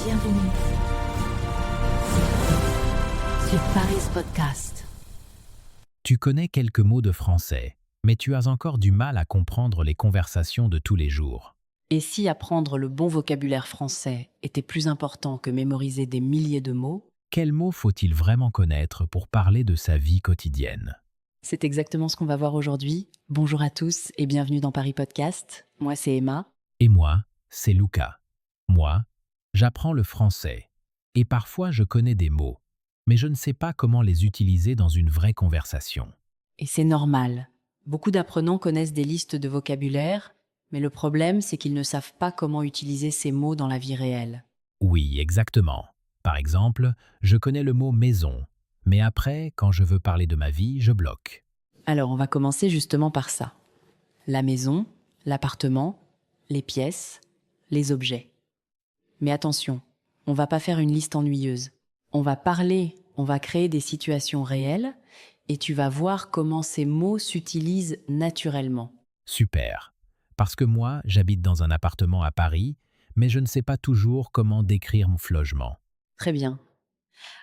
Bienvenue sur Paris Podcast. Tu connais quelques mots de français, mais tu as encore du mal à comprendre les conversations de tous les jours. Et si apprendre le bon vocabulaire français était plus important que mémoriser des milliers de mots, Quels mots faut-il vraiment connaître pour parler de sa vie quotidienne? c'est exactement ce qu'on va voir aujourd'hui. Bonjour à tous et bienvenue dans Paris Podcast. Moi, c'est Emma. Et moi, c'est Lucas. Moi, j'apprends le français. Et parfois je connais des mots, mais je ne sais pas comment les utiliser dans une vraie conversation. Et c'est normal. Beaucoup d'apprenants connaissent des listes de vocabulaire, mais le problème, c'est qu'ils ne savent pas comment utiliser ces mots dans la vie réelle. Oui, exactement. Par exemple, je connais le mot maison, mais après, quand je veux parler de ma vie, je bloque. Alors, on va commencer justement par ça. La maison, l'appartement, les pièces, les objets. Mais attention, on va pas faire une liste ennuyeuse. On va parler, on va créer des situations réelles et tu vas voir comment ces mots s'utilisent naturellement. Super. Parce que moi, j'habite dans un appartement à Paris, mais je ne sais pas toujours comment décrire mon logement. Très bien.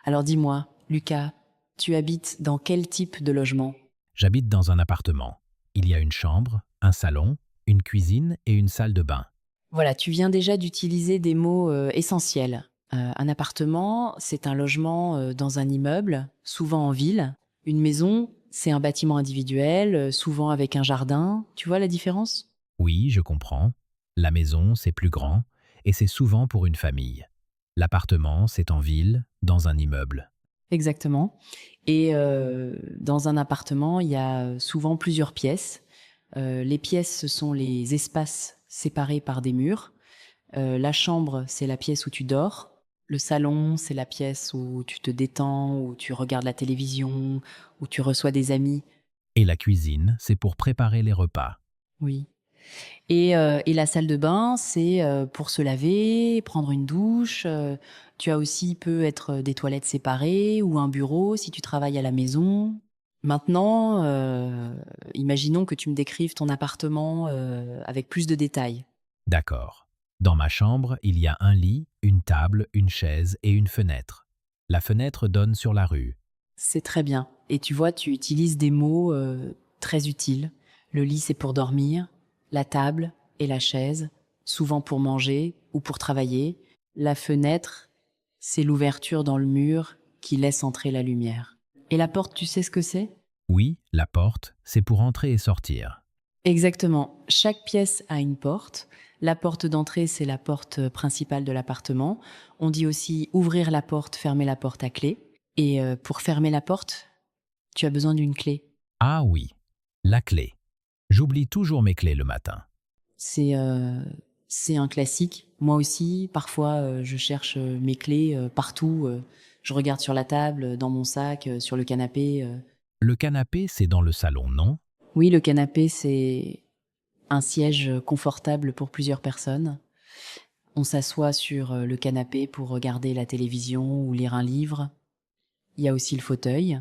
Alors dis-moi, Lucas, tu habites dans quel type de logement ? J'habite dans un appartement. Il y a une chambre, un salon, une cuisine et une salle de bain. Voilà, tu viens déjà d'utiliser des mots essentiels. Un appartement, c'est un logement dans un immeuble, souvent en ville. Une maison, c'est un bâtiment individuel, souvent avec un jardin. Tu vois la différence ? Oui, je comprends. La maison, c'est plus grand, et c'est souvent pour une famille. L'appartement, c'est en ville, dans un immeuble. Exactement. Et dans un appartement, il y a souvent plusieurs pièces. Les pièces, ce sont les espaces séparés par des murs. La chambre, c'est la pièce où tu dors. Le salon, c'est la pièce où tu te détends, où tu regardes la télévision, où tu reçois des amis. Et la cuisine, c'est pour préparer les repas. Oui. Et la salle de bain, c'est pour se laver, prendre une douche. Tu as aussi peut être des toilettes séparées ou un bureau si tu travailles à la maison. Maintenant, imaginons que tu me décrives ton appartement avec plus de détails. D'accord. Dans ma chambre, il y a un lit, une table, une chaise et une fenêtre. La fenêtre donne sur la rue. C'est très bien. Et tu vois, tu utilises des mots très utiles. Le lit, c'est pour dormir. La table et la chaise, souvent pour manger ou pour travailler. La fenêtre, c'est l'ouverture dans le mur qui laisse entrer la lumière. Et la porte, tu sais ce que c'est ? Oui, la porte, c'est pour entrer et sortir. Exactement. Chaque pièce a une porte. La porte d'entrée, c'est la porte principale de l'appartement. On dit aussi ouvrir la porte, fermer la porte à clé. Et pour fermer la porte, tu as besoin d'une clé. Ah oui, la clé. J'oublie toujours mes clés le matin. C'est un classique. Moi aussi, parfois, je cherche mes clés partout. Je regarde sur la table, dans mon sac, sur le canapé. Le canapé, c'est dans le salon, non? Oui, le canapé, c'est un siège confortable pour plusieurs personnes. On s'assoit sur le canapé pour regarder la télévision ou lire un livre. Il y a aussi le fauteuil,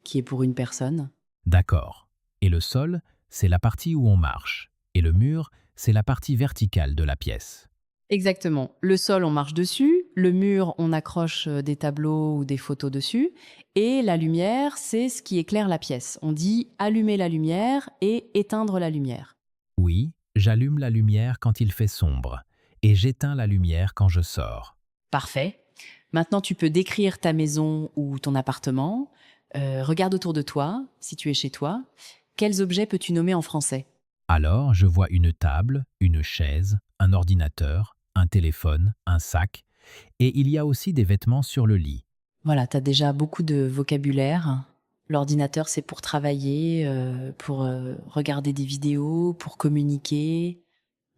qui est pour une personne. D'accord. Et le sol, c'est la partie où on marche. Et le mur, c'est la partie verticale de la pièce. Exactement. Le sol, on marche dessus. Le mur, on accroche des tableaux ou des photos dessus. Et la lumière, c'est ce qui éclaire la pièce. On dit allumer la lumière et éteindre la lumière. Oui, j'allume la lumière quand il fait sombre. Et j'éteins la lumière quand je sors. Parfait. Maintenant, tu peux décrire ta maison ou ton appartement. Regarde autour de toi, si tu es chez toi. Quels objets peux-tu nommer en français ? Alors, je vois une table, une chaise, un ordinateur, un téléphone, un sac. Et il y a aussi des vêtements sur le lit. Voilà, tu as déjà beaucoup de vocabulaire. L'ordinateur, c'est pour travailler, pour regarder des vidéos, pour communiquer.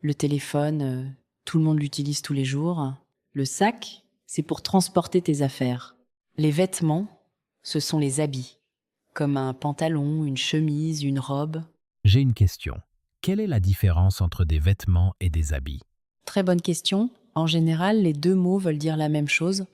Le téléphone, tout le monde l'utilise tous les jours. Le sac, c'est pour transporter tes affaires. Les vêtements, ce sont les habits, comme un pantalon, une chemise, une robe. J'ai une question. Quelle est la différence entre des vêtements et des habits? Très bonne question. En général, les deux mots veulent dire la même chose.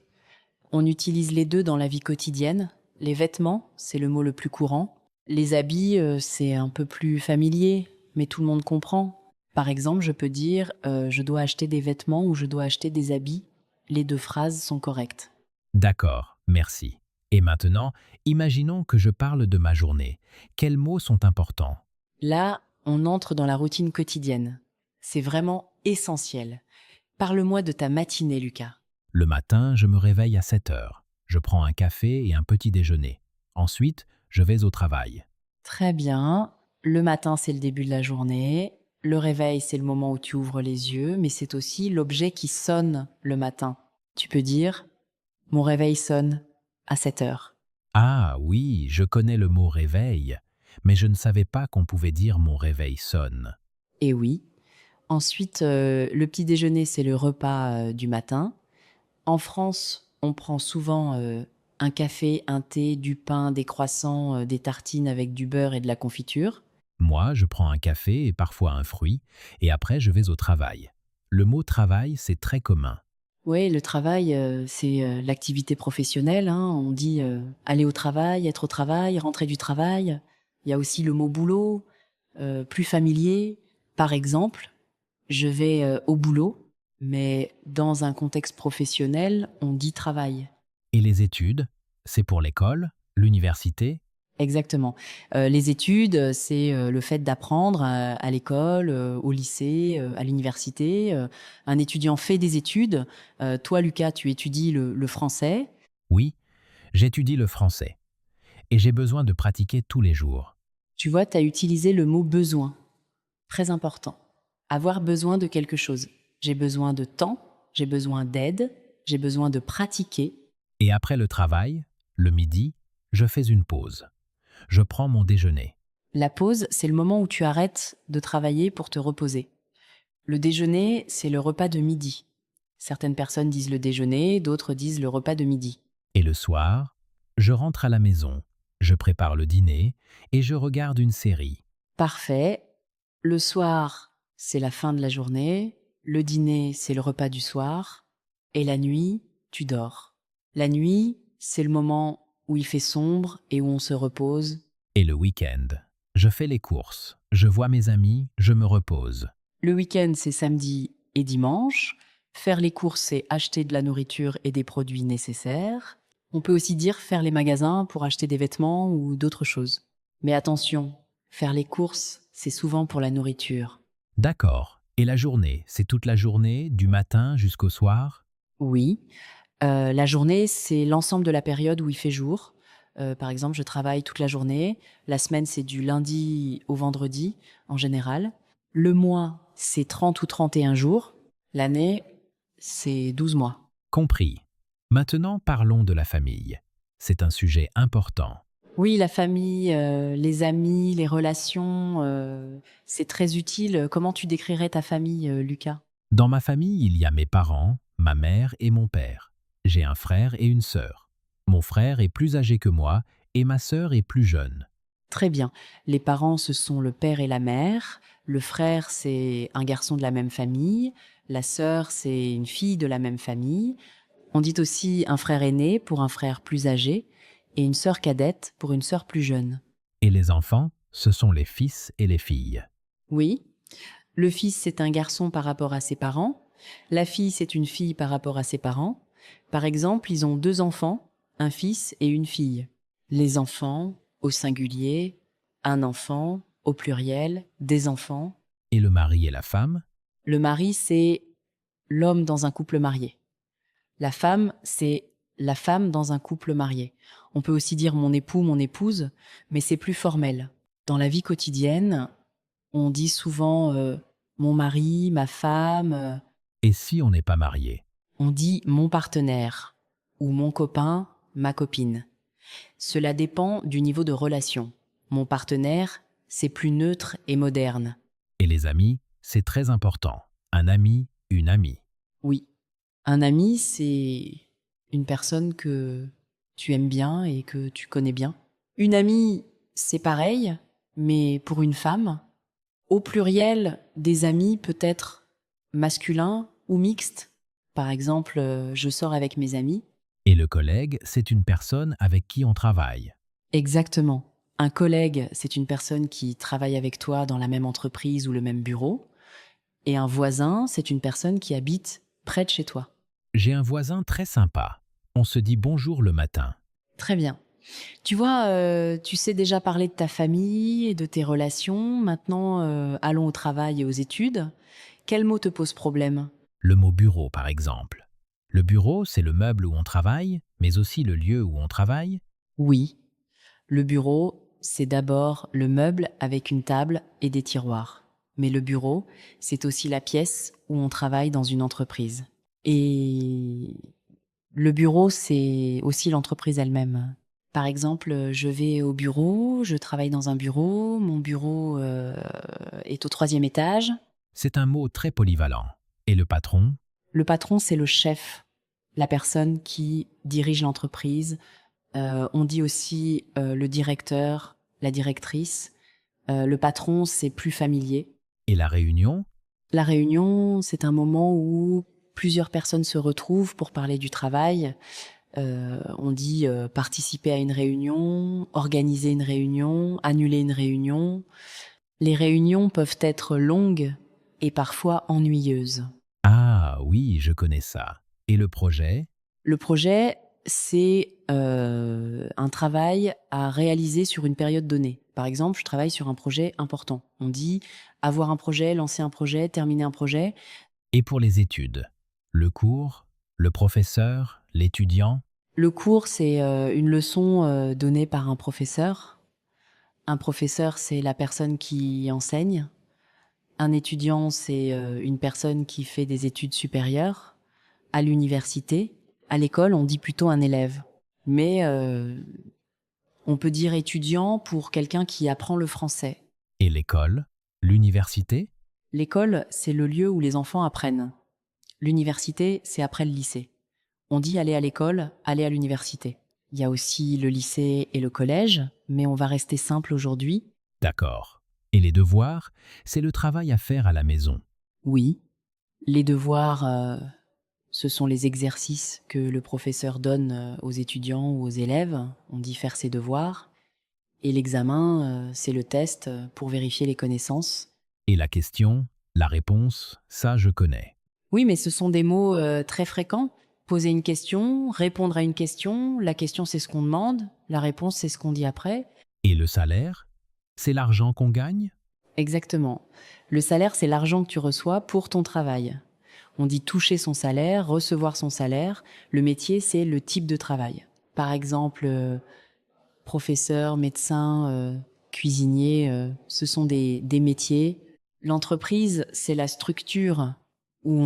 On utilise les deux dans la vie quotidienne. Les vêtements, c'est le mot le plus courant. Les habits, c'est un peu plus familier, mais tout le monde comprend. Par exemple, je peux dire je dois acheter des vêtements ou je dois acheter des habits. les deux phrases sont correctes. D'accord, merci. Et maintenant, imaginons que je parle de ma journée. Quels mots sont importants? Là, on entre dans la routine quotidienne. C'est vraiment essentiel. Parle-moi de ta matinée, Lucas. Le matin, je me réveille à 7 heures. Je prends un café et un petit déjeuner. Ensuite, je vais au travail. Très bien. Le matin, c'est le début de la journée. Le réveil, c'est le moment où tu ouvres les yeux, mais c'est aussi l'objet qui sonne le matin. Tu peux dire « Mon réveil sonne à 7 heures ». Ah oui, je connais le mot réveil, mais je ne savais pas qu'on pouvait dire mon réveil sonne. Et oui. Ensuite, le petit déjeuner, c'est le repas du matin. En France, on prend souvent un café, un thé, du pain, des croissants, des tartines avec du beurre et de la confiture. Moi, je prends un café et parfois un fruit, et après je vais au travail. Le mot travail, c'est très commun. Oui, le travail, c'est l'activité professionnelle, hein. On dit aller au travail, être au travail, rentrer du travail. Il y a aussi le mot boulot, plus familier. Par exemple, je vais au boulot, mais dans un contexte professionnel, on dit travail. Et les études, c'est pour l'école, l'université? Exactement. Les études, c'est le fait d'apprendre à l'école, au lycée, à l'université. Un étudiant fait des études. Toi, Lucas, tu étudies le français. Oui, j'étudie le français, et j'ai besoin de pratiquer tous les jours. Tu vois, tu as utilisé le mot besoin. Très important. Avoir besoin de quelque chose. J'ai besoin de temps, j'ai besoin d'aide, j'ai besoin de pratiquer. Et après le travail, le midi, je fais une pause. Je prends mon déjeuner. La pause, c'est le moment où tu arrêtes de travailler pour te reposer. Le déjeuner, c'est le repas de midi. Certaines personnes disent le déjeuner, d'autres disent le repas de midi. Et le soir, je rentre à la maison, je prépare le dîner et je regarde une série. Parfait. Le soir, c'est la fin de la journée. Le dîner, c'est le repas du soir. Et la nuit, tu dors. La nuit, c'est le moment où il fait sombre et où on se repose. Et le week-end, je fais les courses, je vois mes amis, je me repose. Le week-end, c'est samedi et dimanche. Faire les courses, c'est acheter de la nourriture et des produits nécessaires. On peut aussi dire faire les magasins pour acheter des vêtements ou d'autres choses. Mais attention, faire les courses, c'est souvent pour la nourriture. D'accord. Et la journée, c'est toute la journée, du matin jusqu'au soir? Oui, la journée, c'est l'ensemble de la période où il fait jour. Par exemple, je travaille toute la journée. La semaine, c'est du lundi au vendredi, en général. Le mois, c'est 30 ou 31 jours. L'année, c'est 12 mois. Compris. Maintenant, parlons de la famille. C'est un sujet important. Oui, la famille, les amis, les relations, c'est très utile. Comment tu décrirais ta famille, Lucas? Dans ma famille, il y a mes parents, ma mère et mon père. J'ai un frère et une sœur. Mon frère est plus âgé que moi et ma sœur est plus jeune. Très bien. Les parents, ce sont le père et la mère. Le frère, c'est un garçon de la même famille. La sœur, c'est une fille de la même famille. On dit aussi un frère aîné pour un frère plus âgé et une sœur cadette pour une sœur plus jeune. Et les enfants, ce sont les fils et les filles. Oui, le fils, c'est un garçon par rapport à ses parents. La fille, c'est une fille par rapport à ses parents. Par exemple, ils ont 2 enfants, un fils et une fille. Les enfants, au singulier, un enfant, au pluriel, des enfants. Et le mari et la femme? Le mari, c'est l'homme dans un couple marié. La femme, c'est la femme dans un couple marié. On peut aussi dire mon époux, mon épouse, mais c'est plus formel. Dans la vie quotidienne, on dit souvent mon mari, ma femme, Et si on n'est pas marié? on dit mon partenaire ou mon copain, ma copine. Cela dépend du niveau de relation. Mon partenaire, c'est plus neutre et moderne. Et les amis, c'est très important. Un ami, une amie. Oui, un ami, c'est une personne que tu aimes bien et que tu connais bien. Une amie, c'est pareil, mais pour une femme. Au pluriel, des amis peut être masculin ou mixte. Par exemple, je sors avec mes amis. Et le collègue, c'est une personne avec qui on travaille. Exactement. Un collègue, c'est une personne qui travaille avec toi dans la même entreprise ou le même bureau. Et un voisin, c'est une personne qui habite près de chez toi. J'ai un voisin très sympa. On se dit bonjour le matin. Très bien. Tu vois, tu sais déjà parler de ta famille et de tes relations. Maintenant, allons au travail et aux études. Quel mot te pose problème? Le mot bureau, par exemple. Le bureau, c'est le meuble où on travaille, mais aussi le lieu où on travaille. Oui, le bureau, c'est d'abord le meuble avec une table et des tiroirs. Mais le bureau, c'est aussi la pièce où on travaille dans une entreprise. Et le bureau, c'est aussi l'entreprise elle-même. Par exemple, je vais au bureau, je travaille dans un bureau, mon bureau est au 3e étage. C'est un mot très polyvalent. Et le patron? Le patron, c'est le chef, la personne qui dirige l'entreprise. On dit aussi le directeur, la directrice. Le patron, c'est plus familier. Et la réunion? La réunion, c'est un moment où plusieurs personnes se retrouvent pour parler du travail. On dit participer à une réunion, organiser une réunion, annuler une réunion. Les réunions peuvent être longues et parfois ennuyeuses. Ah oui, je connais ça. Et le projet? Le projet, c'est un travail à réaliser sur une période donnée. Par exemple, je travaille sur un projet important. On dit avoir un projet, lancer un projet, terminer un projet. Et pour les études? Le cours? Le professeur? L'étudiant? Le cours, c'est une leçon donnée par un professeur. Un professeur, c'est la personne qui enseigne. Un étudiant, c'est une personne qui fait des études supérieures. À l'université, à l'école, on dit plutôt un élève. Mais on peut dire étudiant pour quelqu'un qui apprend le français. Et l'école? L'université? L'école, c'est le lieu où les enfants apprennent. L'université, c'est après le lycée. On dit aller à l'école, aller à l'université. Il y a aussi le lycée et le collège, mais on va rester simple aujourd'hui. D'accord. Et les devoirs? C'est le travail à faire à la maison. Oui, les devoirs, ce sont les exercices que le professeur donne aux étudiants ou aux élèves. On dit faire ses devoirs. Et l'examen, c'est le test pour vérifier les connaissances. Et la question? La réponse? Ça, je connais. Oui, mais ce sont des mots très fréquents. Poser une question, répondre à une question. La question, c'est ce qu'on demande. La réponse, c'est ce qu'on dit après. Et le salaire? C'est l'argent qu'on gagne? Exactement. Le salaire, c'est l'argent que tu reçois pour ton travail. On dit toucher son salaire, recevoir son salaire. Le métier, c'est le type de travail. Par exemple, professeur, médecin, cuisinier, ce sont des métiers. L'entreprise, c'est la structure où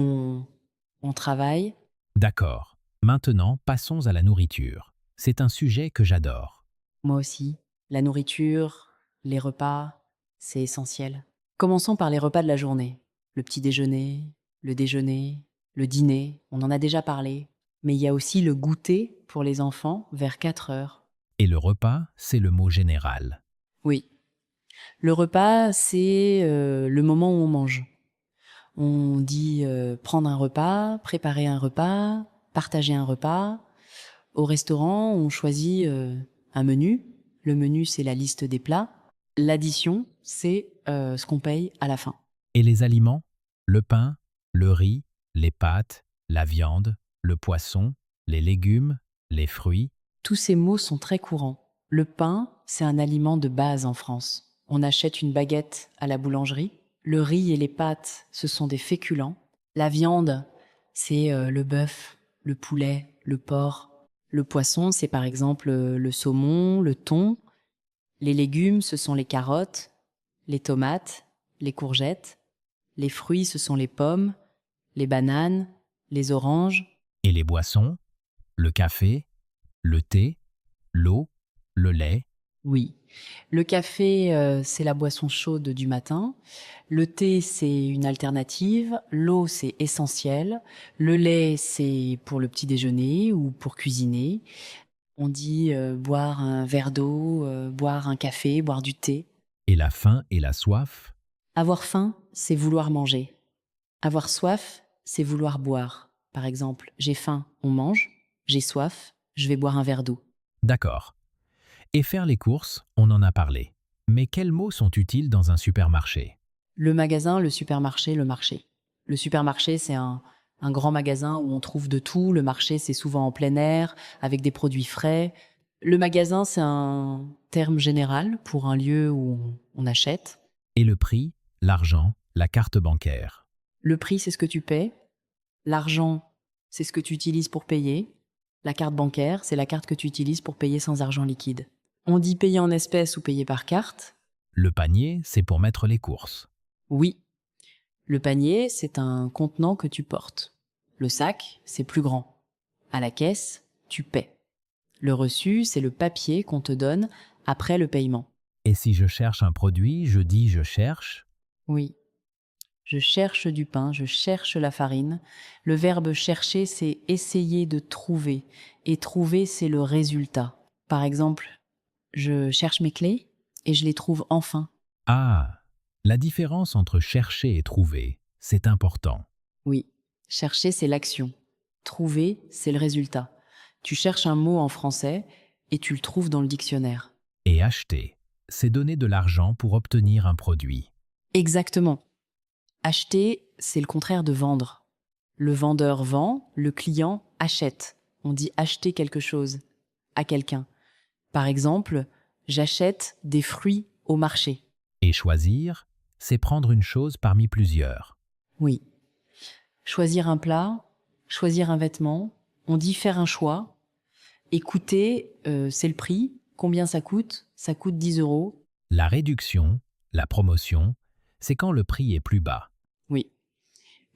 on travaille. D'accord. Maintenant, passons à la nourriture. C'est un sujet que j'adore. Moi aussi. La nourriture, les repas, c'est essentiel. Commençons par les repas de la journée. Le petit déjeuner, le déjeuner, le dîner, on en a déjà parlé. Mais il y a aussi le goûter pour les enfants vers 4 heures. Et le repas, c'est le mot général. Oui. Le repas, c'est le moment où on mange. On dit prendre un repas, préparer un repas, partager un repas. Au restaurant, on choisit un menu. Le menu, c'est la liste des plats. L'addition, c'est ce qu'on paye à la fin. Et les aliments? Le pain, le riz, les pâtes, la viande, le poisson, les légumes, les fruits. Tous ces mots sont très courants. Le pain, c'est un aliment de base en France. On achète une baguette à la boulangerie. Le riz et les pâtes, ce sont des féculents. La viande, c'est le bœuf, le poulet, le porc. Le poisson, c'est par exemple le saumon, le thon. Les légumes, ce sont les carottes, les tomates, les courgettes. Les fruits, ce sont les pommes, les bananes, les oranges. Et les boissons? Le café, le thé, l'eau, le lait. Oui. Le café, c'est la boisson chaude du matin. Le thé, c'est une alternative. L'eau, c'est essentiel. Le lait, c'est pour le petit déjeuner ou pour cuisiner. On dit boire un verre d'eau, boire un café, boire du thé. Et la faim et la soif? Avoir faim, c'est vouloir manger. Avoir soif, c'est vouloir boire. Par exemple, j'ai faim, on mange. J'ai soif, je vais boire un verre d'eau. D'accord. Et faire les courses, on en a parlé. Mais quels mots sont utiles dans un supermarché? Le magasin, le supermarché, le marché. Le supermarché, c'est un Un grand magasin où on trouve de tout. Le marché, c'est souvent en plein air, avec des produits frais. Le magasin, c'est un terme général pour un lieu où on achète. Et le prix, l'argent, la carte bancaire. Le prix, c'est ce que tu paies. L'argent, c'est ce que tu utilises pour payer. La carte bancaire, c'est la carte que tu utilises pour payer sans argent liquide. On dit payer en espèces ou payer par carte. Le panier, c'est pour mettre les courses. Oui. Le panier, c'est un contenant que tu portes. Le sac, c'est plus grand. À la caisse, tu paies. Le reçu, c'est le papier qu'on te donne après le paiement. Et si je cherche un produit, je dis je cherche. Oui. Je cherche du pain, je cherche la farine. Le verbe chercher, c'est essayer de trouver. Et trouver, c'est le résultat. Par exemple, je cherche mes clés et je les trouve enfin. Ah, la différence entre chercher et trouver, c'est important. Oui. Chercher, c'est l'action. Trouver, c'est le résultat. Tu cherches un mot en français et tu le trouves dans le dictionnaire. Et acheter, c'est donner de l'argent pour obtenir un produit. Exactement. Acheter, c'est le contraire de vendre. Le vendeur vend, le client achète. On dit acheter quelque chose à quelqu'un. Par exemple, j'achète des fruits au marché. Et choisir, c'est prendre une chose parmi plusieurs. Oui. Choisir un plat, choisir un vêtement, on dit faire un choix. Et coûter, c'est le prix. Combien ça coûte? Ça coûte 10 €. La réduction, la promotion, c'est quand le prix est plus bas. Oui.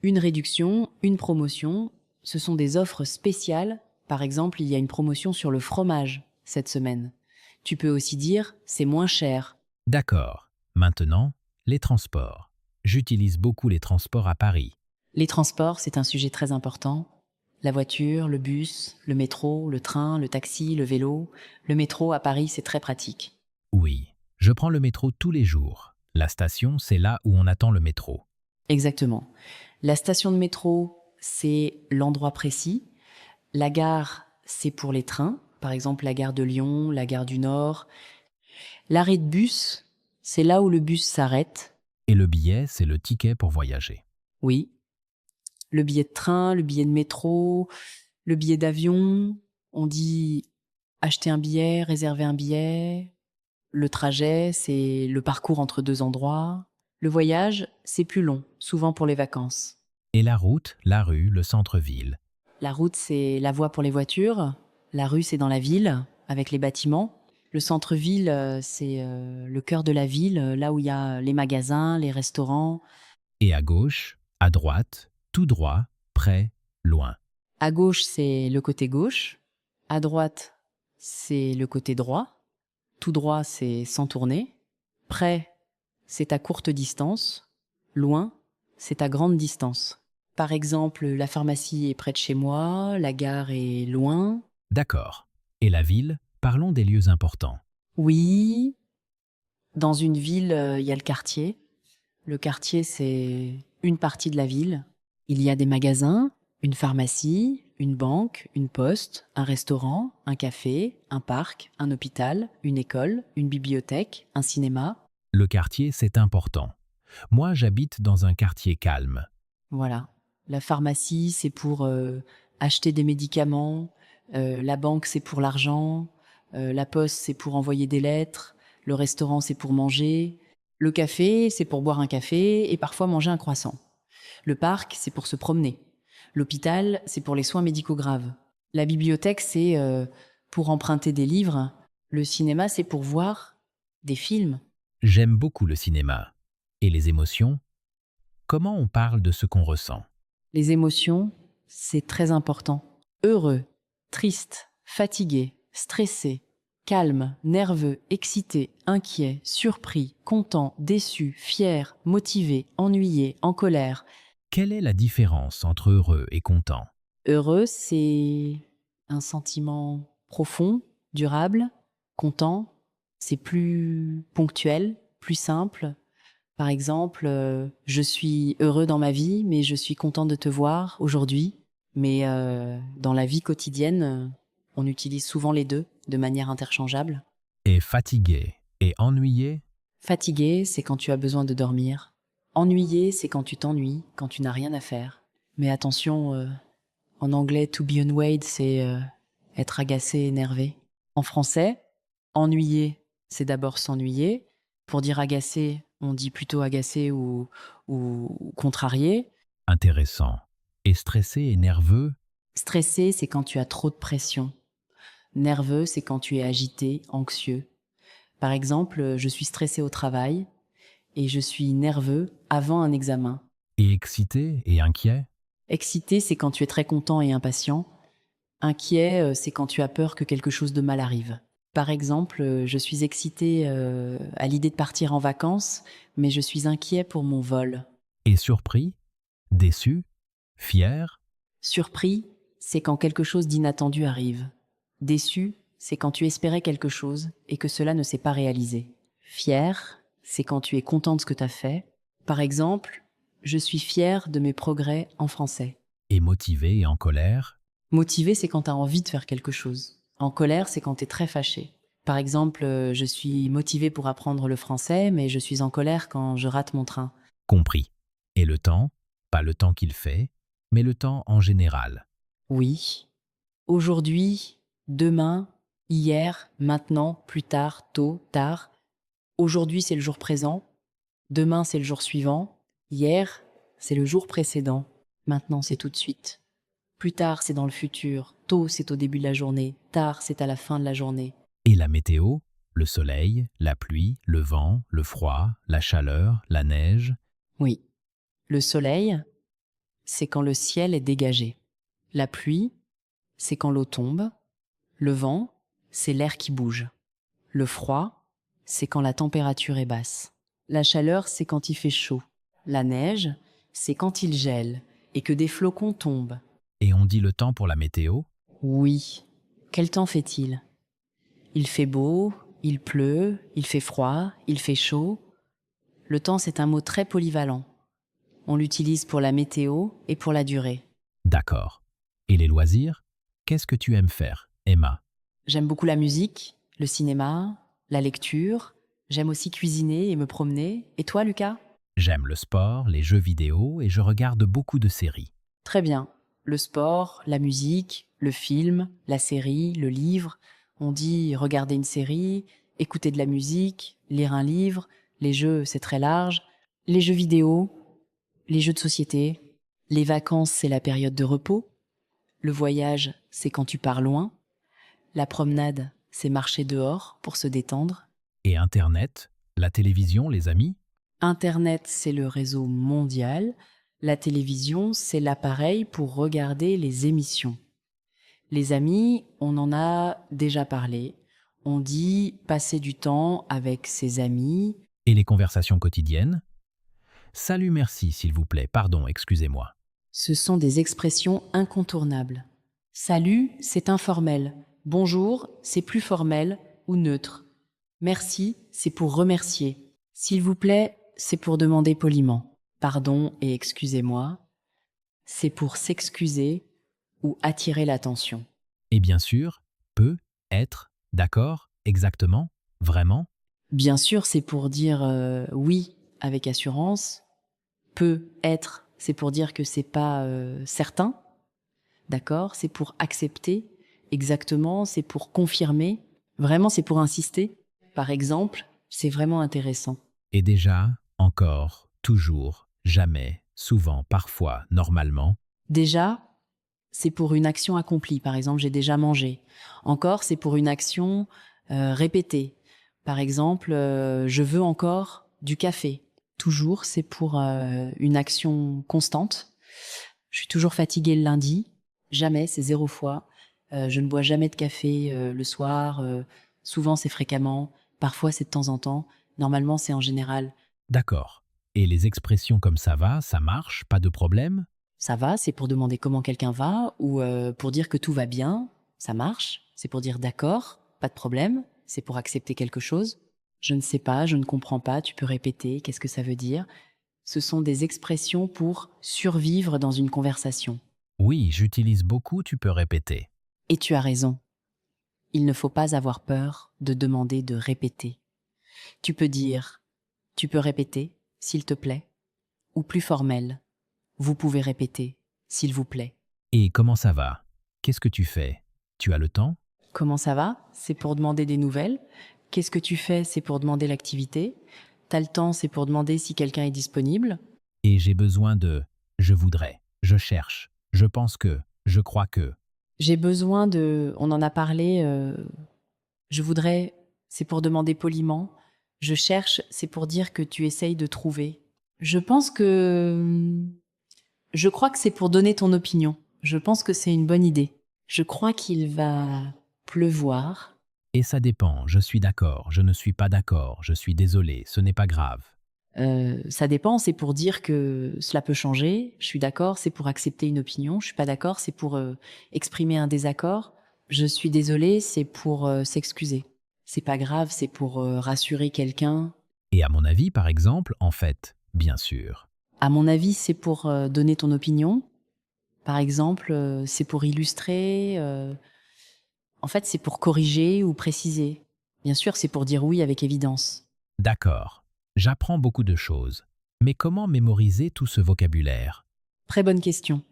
Une réduction, une promotion, ce sont des offres spéciales. Par exemple, il y a une promotion sur le fromage cette semaine. Tu peux aussi dire c'est moins cher. D'accord. Maintenant, les transports. J'utilise beaucoup les transports à Paris. Les transports, c'est un sujet très important. La voiture, le bus, le métro, le train, le taxi, le vélo. Le métro à Paris, c'est très pratique. Oui, je prends le métro tous les jours. La station, c'est là où on attend le métro. Exactement. La station de métro, c'est l'endroit précis. La gare, c'est pour les trains. Par exemple, la gare de Lyon, la gare du Nord. L'arrêt de bus, c'est là où le bus s'arrête. Et le billet, c'est le ticket pour voyager. Oui. Le billet de train, le billet de métro, le billet d'avion. On dit acheter un billet, réserver un billet. Le trajet, c'est le parcours entre deux endroits. Le voyage, c'est plus long, souvent pour les vacances. Et la route, la rue, le centre-ville. La route, c'est la voie pour les voitures. La rue, c'est dans la ville, avec les bâtiments. Le centre-ville, c'est le cœur de la ville, là où il y a les magasins, les restaurants. Et à gauche, à droite, tout droit, près, loin. À gauche, c'est le côté gauche. À droite, c'est le côté droit. Tout droit, c'est sans tourner. Près, c'est à courte distance. Loin, c'est à grande distance. Par exemple, la pharmacie est près de chez moi, la gare est loin. D'accord. Et la ville, parlons des lieux importants. Oui, dans une ville, il y a le quartier. Le quartier, c'est une partie de la ville. Il y a des magasins, une pharmacie, une banque, une poste, un restaurant, un café, un parc, un hôpital, une école, une bibliothèque, un cinéma. Le quartier, c'est important. Moi, j'habite dans un quartier calme. Voilà. La pharmacie, c'est pour acheter des médicaments. La banque, c'est pour l'argent. La poste, c'est pour envoyer des lettres. Le restaurant, c'est pour manger. Le café, c'est pour boire un café et parfois manger un croissant. Le parc, c'est pour se promener. L'hôpital, c'est pour les soins médicaux graves. La bibliothèque, c'est pour emprunter des livres. Le cinéma, c'est pour voir des films. J'aime beaucoup le cinéma. Et les émotions? Comment on parle de ce qu'on ressent? Les émotions, c'est très important. Heureux, triste, fatigué, stressé, calme, nerveux, excité, inquiet, surpris, content, déçu, fier, motivé, ennuyé, en colère. Quelle est la différence entre heureux et content? Heureux, c'est un sentiment profond, durable. Content, c'est plus ponctuel, plus simple. Par exemple, je suis heureux dans ma vie, mais je suis content de te voir aujourd'hui. Mais dans la vie quotidienne, on utilise souvent les deux de manière interchangeable. Et fatigué et ennuyé? Fatigué, c'est quand tu as besoin de dormir. Ennuyé, c'est quand tu t'ennuies, quand tu n'as rien à faire. Mais attention, en anglais, to be annoyed, c'est être agacé, énervé. En français, ennuyer, c'est d'abord s'ennuyer. Pour dire agacé, on dit plutôt agacé ou contrarié. Intéressant. Et stressé et nerveux? Stressé, c'est quand tu as trop de pression. Nerveux, c'est quand tu es agité, anxieux. Par exemple, je suis stressé au travail et je suis nerveux avant un examen. Et excité et inquiet? Excité, c'est quand tu es très content et impatient. Inquiet, c'est quand tu as peur que quelque chose de mal arrive. Par exemple, je suis excité à l'idée de partir en vacances, mais je suis inquiet pour mon vol. Et surpris? Déçu? Fier? Surpris, c'est quand quelque chose d'inattendu arrive. Déçu, c'est quand tu espérais quelque chose et que cela ne s'est pas réalisé. Fier, c'est quand tu es content de ce que tu as fait. Par exemple, je suis fier de mes progrès en français. Et motivé et en colère? Motivé, c'est quand tu as envie de faire quelque chose. En colère, c'est quand tu es très fâché. Par exemple, je suis motivé pour apprendre le français, mais je suis en colère quand je rate mon train. Compris. Et le temps? Pas le temps qu'il fait, mais le temps en général. Oui. Aujourd'hui, demain, hier, maintenant, plus tard, tôt, tard. Aujourd'hui, c'est le jour présent. Demain, c'est le jour suivant. Hier, c'est le jour précédent. Maintenant, c'est tout de suite. Plus tard, c'est dans le futur. Tôt, c'est au début de la journée. Tard, c'est à la fin de la journée. Et la météo? Le soleil, la pluie, le vent, le froid, la chaleur, la neige? Oui. Le soleil, c'est quand le ciel est dégagé. La pluie, c'est quand l'eau tombe. Le vent, c'est l'air qui bouge. Le froid, c'est quand la température est basse. La chaleur, c'est quand il fait chaud. La neige, c'est quand il gèle et que des flocons tombent. Et on dit le temps pour la météo? Oui. Quel temps fait-il? Il fait beau, il pleut, il fait froid, il fait chaud. Le temps, c'est un mot très polyvalent. On l'utilise pour la météo et pour la durée. D'accord. Et les loisirs? Qu'est-ce que tu aimes faire, Emma? J'aime beaucoup la musique, le cinéma, la lecture. J'aime aussi cuisiner et me promener. Et toi, Lucas? J'aime le sport, les jeux vidéo et je regarde beaucoup de séries. Très bien. Le sport, la musique, le film, la série, le livre. On dit regarder une série, écouter de la musique, lire un livre. Les jeux, c'est très large. Les jeux vidéo, les jeux de société. Les vacances, c'est la période de repos. Le voyage, c'est quand tu pars loin. La promenade, c'est marcher dehors pour se détendre. Et Internet? La télévision, les amis? Internet, c'est le réseau mondial. La télévision, c'est l'appareil pour regarder les émissions. Les amis, on en a déjà parlé. On dit passer du temps avec ses amis. Et les conversations quotidiennes? Salut, merci, s'il vous plaît. Pardon, excusez-moi. Ce sont des expressions incontournables. Salut, c'est informel. Bonjour, c'est plus formel ou neutre. Merci, c'est pour remercier. S'il vous plaît, c'est pour demander poliment. Pardon et excusez-moi, c'est pour s'excuser ou attirer l'attention. Et bien sûr, peut, être, d'accord, exactement, vraiment? Bien sûr, c'est pour dire oui avec assurance. Peut être, c'est pour dire que c'est pas certain. D'accord? C'est pour accepter. Exactement, c'est pour confirmer. Vraiment, c'est pour insister. Par exemple, c'est vraiment intéressant. Et déjà, encore, toujours, jamais, souvent, parfois, normalement? Déjà, c'est pour une action accomplie. Par exemple, j'ai déjà mangé. Encore, c'est pour une action répétée. Par exemple, je veux encore du café. Toujours, c'est pour une action constante. Je suis toujours fatiguée le lundi. Jamais, c'est 0 fois. Je ne bois jamais de café le soir. Souvent, c'est fréquemment. Parfois, c'est de temps en temps. Normalement, c'est en général. D'accord. Et les expressions comme ça va, ça marche, pas de problème? Ça va, c'est pour demander comment quelqu'un va ou pour dire que tout va bien. Ça marche. C'est pour dire d'accord, pas de problème. C'est pour accepter quelque chose. Je ne sais pas, je ne comprends pas, tu peux répéter, qu'est-ce que ça veut dire? Ce sont des expressions pour survivre dans une conversation. Oui, j'utilise beaucoup, tu peux répéter. Et tu as raison. Il ne faut pas avoir peur de demander de répéter. Tu peux dire « tu peux répéter, s'il te plaît » ou plus formel « vous pouvez répéter, s'il vous plaît. Et comment ça va? Qu'est-ce que tu fais? Tu as le temps? Comment ça va? C'est pour demander des nouvelles. Qu'est-ce que tu fais? C'est pour demander l'activité. T'as le temps, c'est pour demander si quelqu'un est disponible. Et j'ai besoin de je voudrais, je cherche, je pense que, je crois que. J'ai besoin de... On en a parlé. Je voudrais, c'est pour demander poliment. Je cherche, c'est pour dire que tu essayes de trouver. Je pense que... Je crois que c'est pour donner ton opinion. Je pense que c'est une bonne idée. Je crois qu'il va pleuvoir. Et ça dépend, je suis d'accord, je ne suis pas d'accord, je suis désolé, ce n'est pas grave. Ça dépend, c'est pour dire que cela peut changer. Je suis d'accord, c'est pour accepter une opinion. Je suis pas d'accord, c'est pour exprimer un désaccord. Je suis désolée, c'est pour s'excuser. C'est pas grave, c'est pour rassurer quelqu'un. Et à mon avis, par exemple, en fait, bien sûr. À mon avis, c'est pour donner ton opinion. Par exemple, c'est pour illustrer. En fait, c'est pour corriger ou préciser. Bien sûr, c'est pour dire oui avec évidence. D'accord, j'apprends beaucoup de choses. Mais comment mémoriser tout ce vocabulaire? Très bonne question.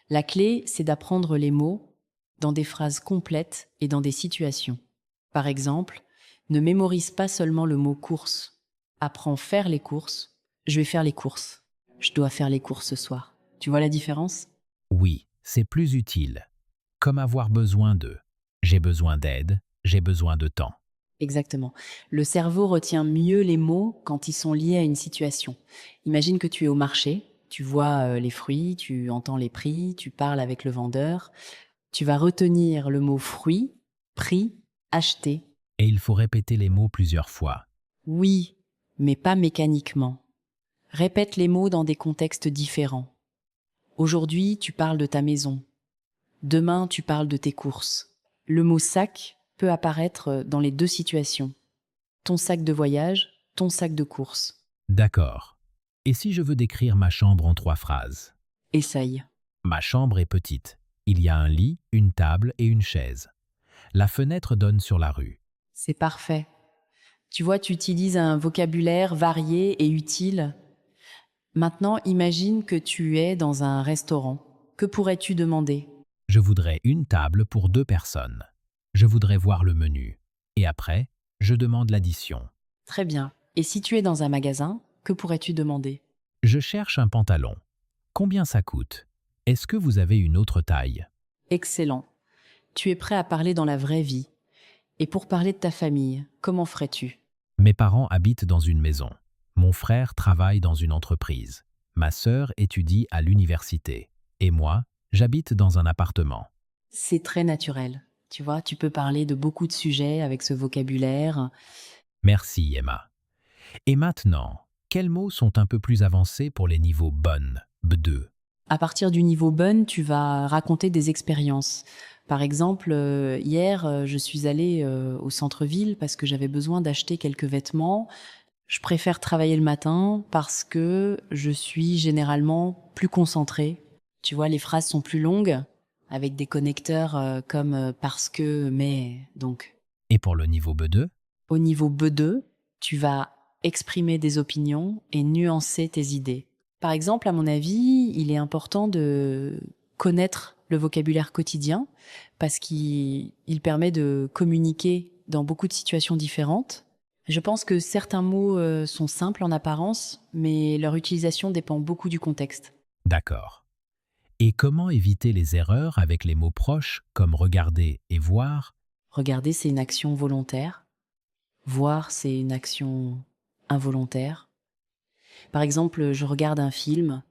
La clé, c'est d'apprendre les mots dans des phrases complètes et dans des situations. Par exemple, ne mémorise pas seulement le mot course. Apprends faire les courses. Je vais faire les courses. Je dois faire les courses ce soir. Tu vois la différence? Oui, c'est plus utile. Comme avoir besoin de. J'ai besoin d'aide, j'ai besoin de temps. Exactement. Le cerveau retient mieux les mots quand ils sont liés à une situation. Imagine que tu es au marché, tu vois les fruits, tu entends les prix, tu parles avec le vendeur. Tu vas retenir le mot fruit, prix, acheter. Et il faut répéter les mots plusieurs fois. Oui, mais pas mécaniquement. Répète les mots dans des contextes différents. Aujourd'hui, tu parles de ta maison. Demain, tu parles de tes courses. Le mot sac peut apparaître dans les deux situations. Ton sac de voyage, ton sac de courses. D'accord. Et si je veux décrire ma chambre en 3 phrases? Essaye. Ma chambre est petite. Il y a un lit, une table et une chaise. La fenêtre donne sur la rue. C'est parfait. Tu vois, tu utilises un vocabulaire varié et utile. Maintenant, imagine que tu es dans un restaurant. Que pourrais-tu demander? Je voudrais une table pour 2 personnes. Je voudrais voir le menu. Et après, je demande l'addition. Très bien. Et si tu es dans un magasin, que pourrais-tu demander? Je cherche un pantalon. Combien ça coûte? Est-ce que vous avez une autre taille? Excellent. Tu es prêt à parler dans la vraie vie. Et pour parler de ta famille, comment ferais-tu? Mes parents habitent dans une maison. Mon frère travaille dans une entreprise. Ma sœur étudie à l'université. Et moi, j'habite dans un appartement. C'est très naturel. Tu vois, tu peux parler de beaucoup de sujets avec ce vocabulaire. Merci, Emma. Et maintenant, quels mots sont un peu plus avancés pour les niveaux bonnes, B2? À partir du niveau bonne, tu vas raconter des expériences. Par exemple, hier, je suis allée au centre-ville parce que j'avais besoin d'acheter quelques vêtements. Je préfère travailler le matin parce que je suis généralement plus concentrée. Tu vois, les phrases sont plus longues avec des connecteurs comme parce que, mais, donc. Et pour le niveau B2? Au niveau B2, tu vas exprimer des opinions et nuancer tes idées. Par exemple, à mon avis, il est important de connaître le vocabulaire quotidien parce qu'il permet de communiquer dans beaucoup de situations différentes. Je pense que certains mots sont simples en apparence, mais leur utilisation dépend beaucoup du contexte. D'accord. Et comment éviter les erreurs avec les mots proches comme regarder et voir? Regarder, c'est une action volontaire. Voir, c'est une action involontaire. Par exemple, je regarde un film,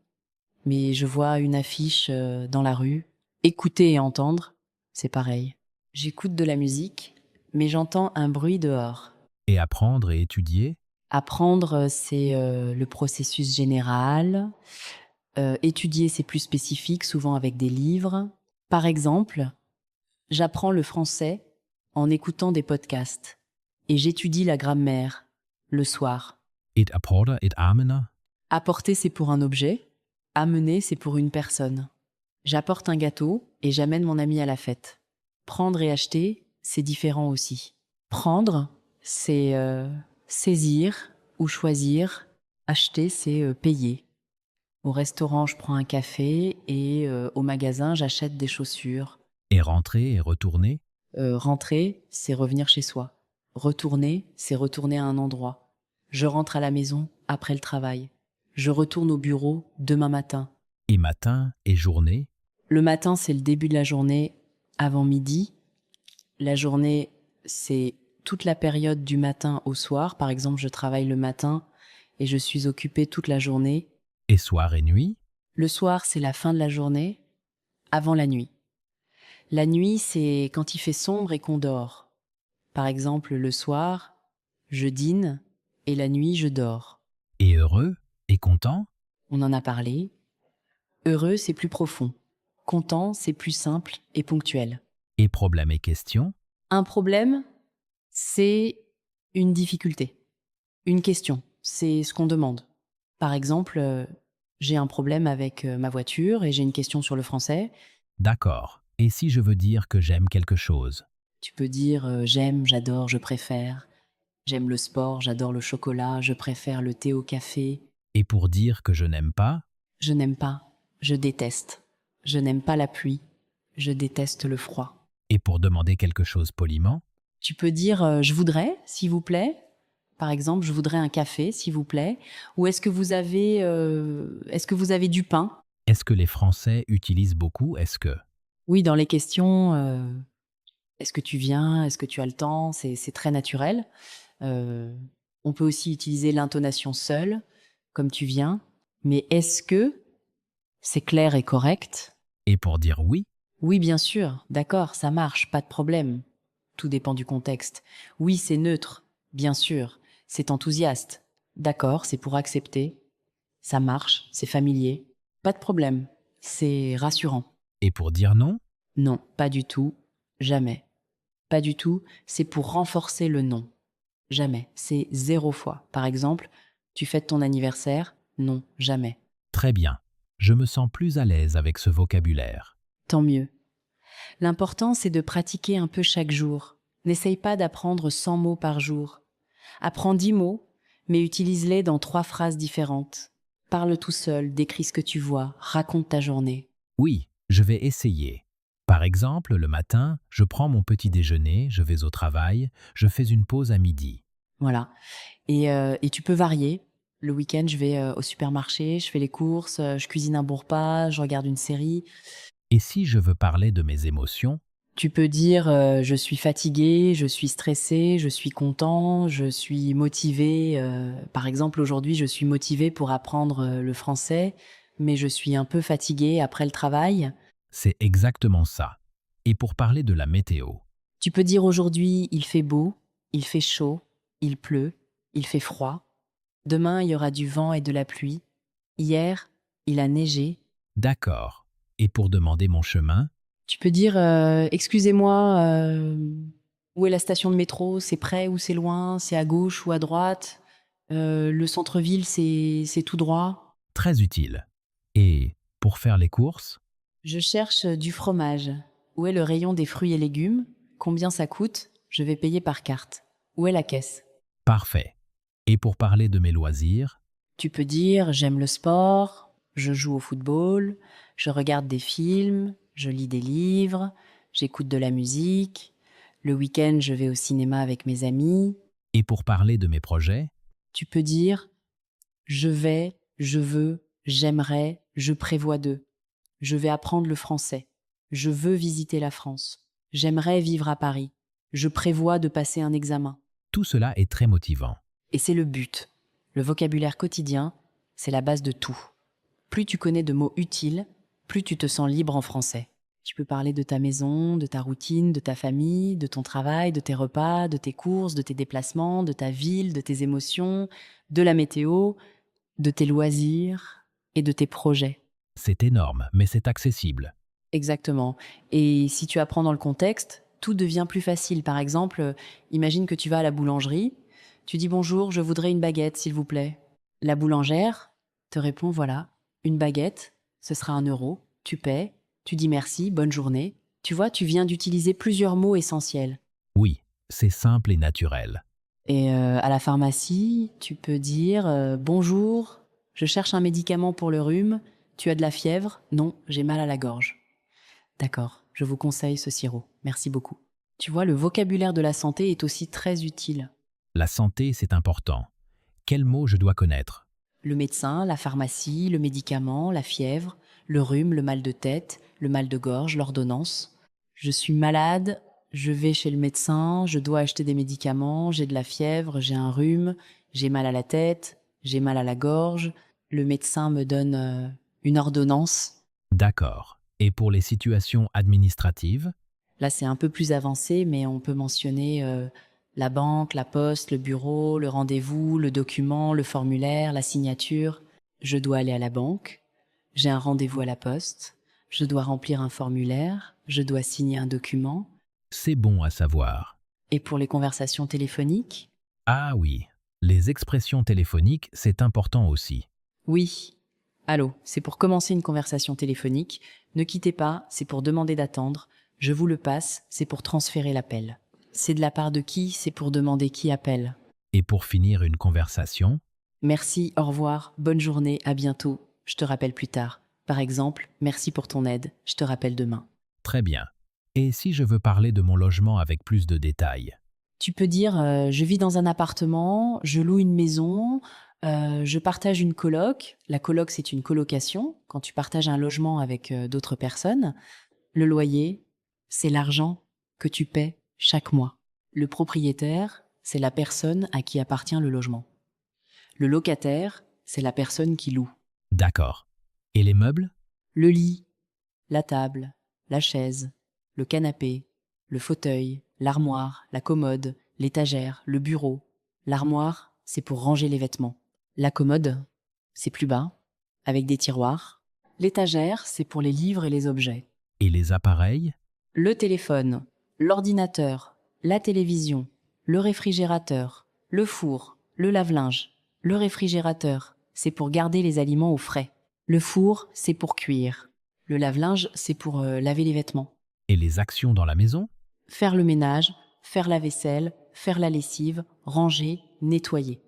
mais je vois une affiche dans la rue. Écouter et entendre, c'est pareil. J'écoute de la musique, mais j'entends un bruit dehors. Et apprendre et étudier? Apprendre, c'est le processus général. Étudier, c'est plus spécifique, souvent avec des livres. Par exemple, j'apprends le français en écoutant des podcasts. Et j'étudie la grammaire le soir. Et apporter et amener? Apporter, c'est pour un objet. Amener, c'est pour une personne. J'apporte un gâteau et j'amène mon ami à la fête. Prendre et acheter, c'est différent aussi. Prendre, c'est saisir ou choisir. Acheter, c'est payer. Au restaurant, je prends un café et au magasin, j'achète des chaussures. Et rentrer et retourner? Rentrer, c'est revenir chez soi. Retourner, c'est retourner à un endroit. Je rentre à la maison après le travail. Je retourne au bureau demain matin. Et matin et journée? Le matin, c'est le début de la journée avant midi. La journée, c'est toute la période du matin au soir. Par exemple, je travaille le matin et je suis occupée toute la journée. Et soir et nuit? Le soir, c'est la fin de la journée, avant la nuit. La nuit, c'est quand il fait sombre et qu'on dort. Par exemple, le soir, je dîne et la nuit, je dors. Et heureux? Et content? On en a parlé. Heureux, c'est plus profond. Content, c'est plus simple et ponctuel. Et problème et question? Un problème, c'est une difficulté. Une question, c'est ce qu'on demande. Par exemple, j'ai un problème avec ma voiture et j'ai une question sur le français. D'accord. Et si je veux dire que j'aime quelque chose? Tu peux dire j'aime, j'adore, je préfère. J'aime le sport, j'adore le chocolat, je préfère le thé au café. Et pour dire que je n'aime pas? Je n'aime pas, je déteste. Je n'aime pas la pluie, je déteste le froid. Et pour demander quelque chose poliment? Tu peux dire je voudrais, s'il vous plaît. Par exemple, je voudrais un café, s'il vous plaît. Ou est-ce que vous avez du pain? Est-ce que les Français utilisent beaucoup est-ce que? Oui, dans les questions, est-ce que tu viens? Est-ce que tu as le temps? C'est très naturel. Euh, on peut aussi utiliser l'intonation seule, comme tu viens. Mais est-ce que c'est clair et correct? Et pour dire oui? Oui, bien sûr. D'accord, ça marche, pas de problème. Tout dépend du contexte. Oui, c'est neutre. Bien sûr. C'est enthousiaste. D'accord, c'est pour accepter. Ça marche, c'est familier. Pas de problème. C'est rassurant. Et pour dire non? Non, pas du tout. Jamais. Pas du tout, c'est pour renforcer le non. Jamais. C'est 0 fois. Par exemple, tu fêtes ton anniversaire? Non, jamais. Très bien. Je me sens plus à l'aise avec ce vocabulaire. Tant mieux. L'important, c'est de pratiquer un peu chaque jour. N'essaye pas d'apprendre 100 mots par jour. Apprends 10 mots, mais utilise-les dans 3 phrases différentes. Parle tout seul, décris ce que tu vois, raconte ta journée. Oui, je vais essayer. Par exemple, le matin, je prends mon petit déjeuner, je vais au travail, je fais une pause à midi. Voilà. Et tu peux varier. Le week-end, je vais au supermarché, je fais les courses, je cuisine un bon repas, je regarde une série. Et si je veux parler de mes émotions? Tu peux dire je suis fatigué, je suis stressé, je suis content, je suis motivé. Par exemple, aujourd'hui, je suis motivé pour apprendre le français, mais je suis un peu fatigué après le travail. C'est exactement ça. Et pour parler de la météo? Tu peux dire aujourd'hui, il fait beau, il fait chaud, il pleut, il fait froid. Demain, il y aura du vent et de la pluie. Hier, il a neigé. D'accord. Et pour demander mon chemin? Tu peux dire excusez-moi, où est la station de métro? C'est près ou c'est loin? C'est à gauche ou à droite? Le centre-ville, c'est tout droit. Très utile. Et pour faire les courses? Je cherche du fromage. Où est le rayon des fruits et légumes? Combien ça coûte? Je vais payer par carte. Où est la caisse? Parfait. Et pour parler de mes loisirs? Tu peux dire j'aime le sport, je joue au football, je regarde des films, je lis des livres, j'écoute de la musique. Le week-end, je vais au cinéma avec mes amis. Et pour parler de mes projets? Tu peux dire je vais, je veux, j'aimerais, je prévois de. Je vais apprendre le français. Je veux visiter la France. J'aimerais vivre à Paris. Je prévois de passer un examen. Tout cela est très motivant. Et c'est le but. Le vocabulaire quotidien, c'est la base de tout. Plus tu connais de mots utiles, plus tu te sens libre en français. Tu peux parler de ta maison, de ta routine, de ta famille, de ton travail, de tes repas, de tes courses, de tes déplacements, de ta ville, de tes émotions, de la météo, de tes loisirs et de tes projets. C'est énorme, mais c'est accessible. Exactement. Et si tu apprends dans le contexte, tout devient plus facile. Par exemple, imagine que tu vas à la boulangerie, tu dis bonjour, je voudrais une baguette, s'il vous plaît. La boulangère te répond voilà, une baguette, ce sera 1 €, tu paies, tu dis merci, bonne journée. Tu vois, tu viens d'utiliser plusieurs mots essentiels. Oui, c'est simple et naturel. Et à la pharmacie, tu peux dire bonjour, Je cherche un médicament pour le rhume. Tu as de la fièvre? Non, j'ai mal à la gorge. D'accord, je vous conseille ce sirop. Merci beaucoup. Tu vois, le vocabulaire de la santé est aussi très utile. La santé, c'est important. Quels mots je dois connaître? Le médecin, la pharmacie, le médicament, la fièvre, le rhume, le mal de tête, le mal de gorge, l'ordonnance. Je suis malade, je vais chez le médecin, je dois acheter des médicaments, j'ai de la fièvre, j'ai un rhume, j'ai mal à la tête, j'ai mal à la gorge. Le médecin me donne une ordonnance. D'accord. Et pour les situations administratives? Là, c'est un peu plus avancé, mais on peut mentionner la banque, la poste, le bureau, le rendez-vous, le document, le formulaire, la signature. Je dois aller à la banque, j'ai un rendez-vous à la poste, je dois remplir un formulaire, je dois signer un document. C'est bon à savoir. Et pour les conversations téléphoniques? Ah oui, les expressions téléphoniques, c'est important aussi. Oui. Allô, c'est pour commencer une conversation téléphonique. Ne quittez pas, c'est pour demander d'attendre. Je vous le passe, c'est pour transférer l'appel. C'est de la part de qui? C'est pour demander qui appelle. Et pour finir une conversation? Merci, au revoir, bonne journée, à bientôt. Je te rappelle plus tard. Par exemple, merci pour ton aide, je te rappelle demain. Très bien. Et si je veux parler de mon logement avec plus de détails? Tu peux dire je vis dans un appartement, je loue une maison, je partage une coloc. La coloc, c'est une colocation, quand tu partages un logement avec d'autres personnes. Le loyer, c'est l'argent que tu paies chaque mois. Le propriétaire, c'est la personne à qui appartient le logement. Le locataire, c'est la personne qui loue. D'accord. Et les meubles? Le lit, la table, la chaise, le canapé, le fauteuil, l'armoire, la commode, l'étagère, le bureau. L'armoire, c'est pour ranger les vêtements. La commode, c'est plus bas, avec des tiroirs. L'étagère, c'est pour les livres et les objets. Et les appareils? Le téléphone, l'ordinateur, la télévision, le réfrigérateur, le four, le lave-linge. Le réfrigérateur, c'est pour garder les aliments au frais. Le four, c'est pour cuire. Le lave-linge, c'est pour laver les vêtements. Et les actions dans la maison? Faire le ménage, faire la vaisselle, faire la lessive, ranger, nettoyer.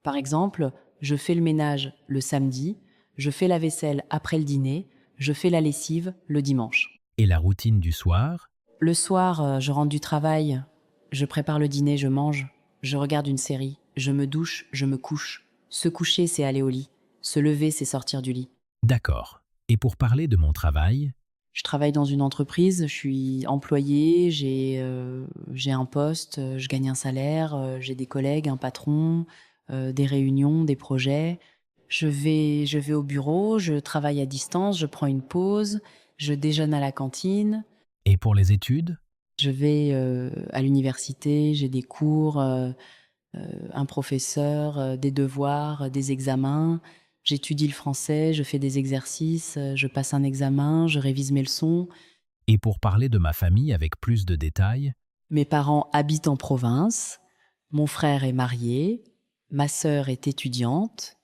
Par exemple, je fais le ménage le samedi, je fais la vaisselle après le dîner, je fais la lessive le dimanche. Et la routine du soir? Le soir, je rentre du travail, je prépare le dîner, je mange, je regarde une série, je me douche, je me couche. Se coucher, c'est aller au lit. Se lever, c'est sortir du lit. D'accord. Et pour parler de mon travail? Je travaille dans une entreprise, je suis employée, j'ai un poste, je gagne un salaire, j'ai des collègues, un patron, des réunions, des projets. Je vais au bureau, je travaille à distance, je prends une pause, je déjeune à la cantine, Et pour les études? je vais à l'université, j'ai des cours, un professeur, des devoirs, des examens. J'étudie le français, je fais des exercices, je passe un examen, je révise mes leçons. Et pour parler de ma famille avec plus de détails? Mes parents habitent en province, mon frère est marié, ma sœur est étudiante,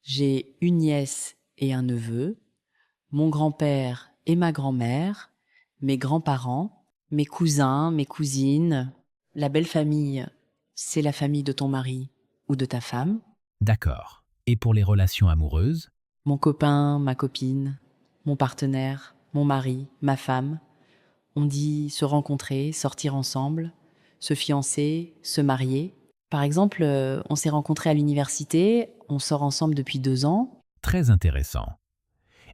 j'ai une nièce et un neveu, mon grand-père et ma grand-mère, mes grands-parents, mes cousins, mes cousines. La belle famille, c'est la famille de ton mari ou de ta femme. D'accord. Et pour les relations amoureuses? Mon copain, ma copine, mon partenaire, mon mari, ma femme. On dit se rencontrer, sortir ensemble, se fiancer, se marier. Par exemple, on s'est rencontrés à l'université, on sort ensemble depuis 2 ans. Très intéressant.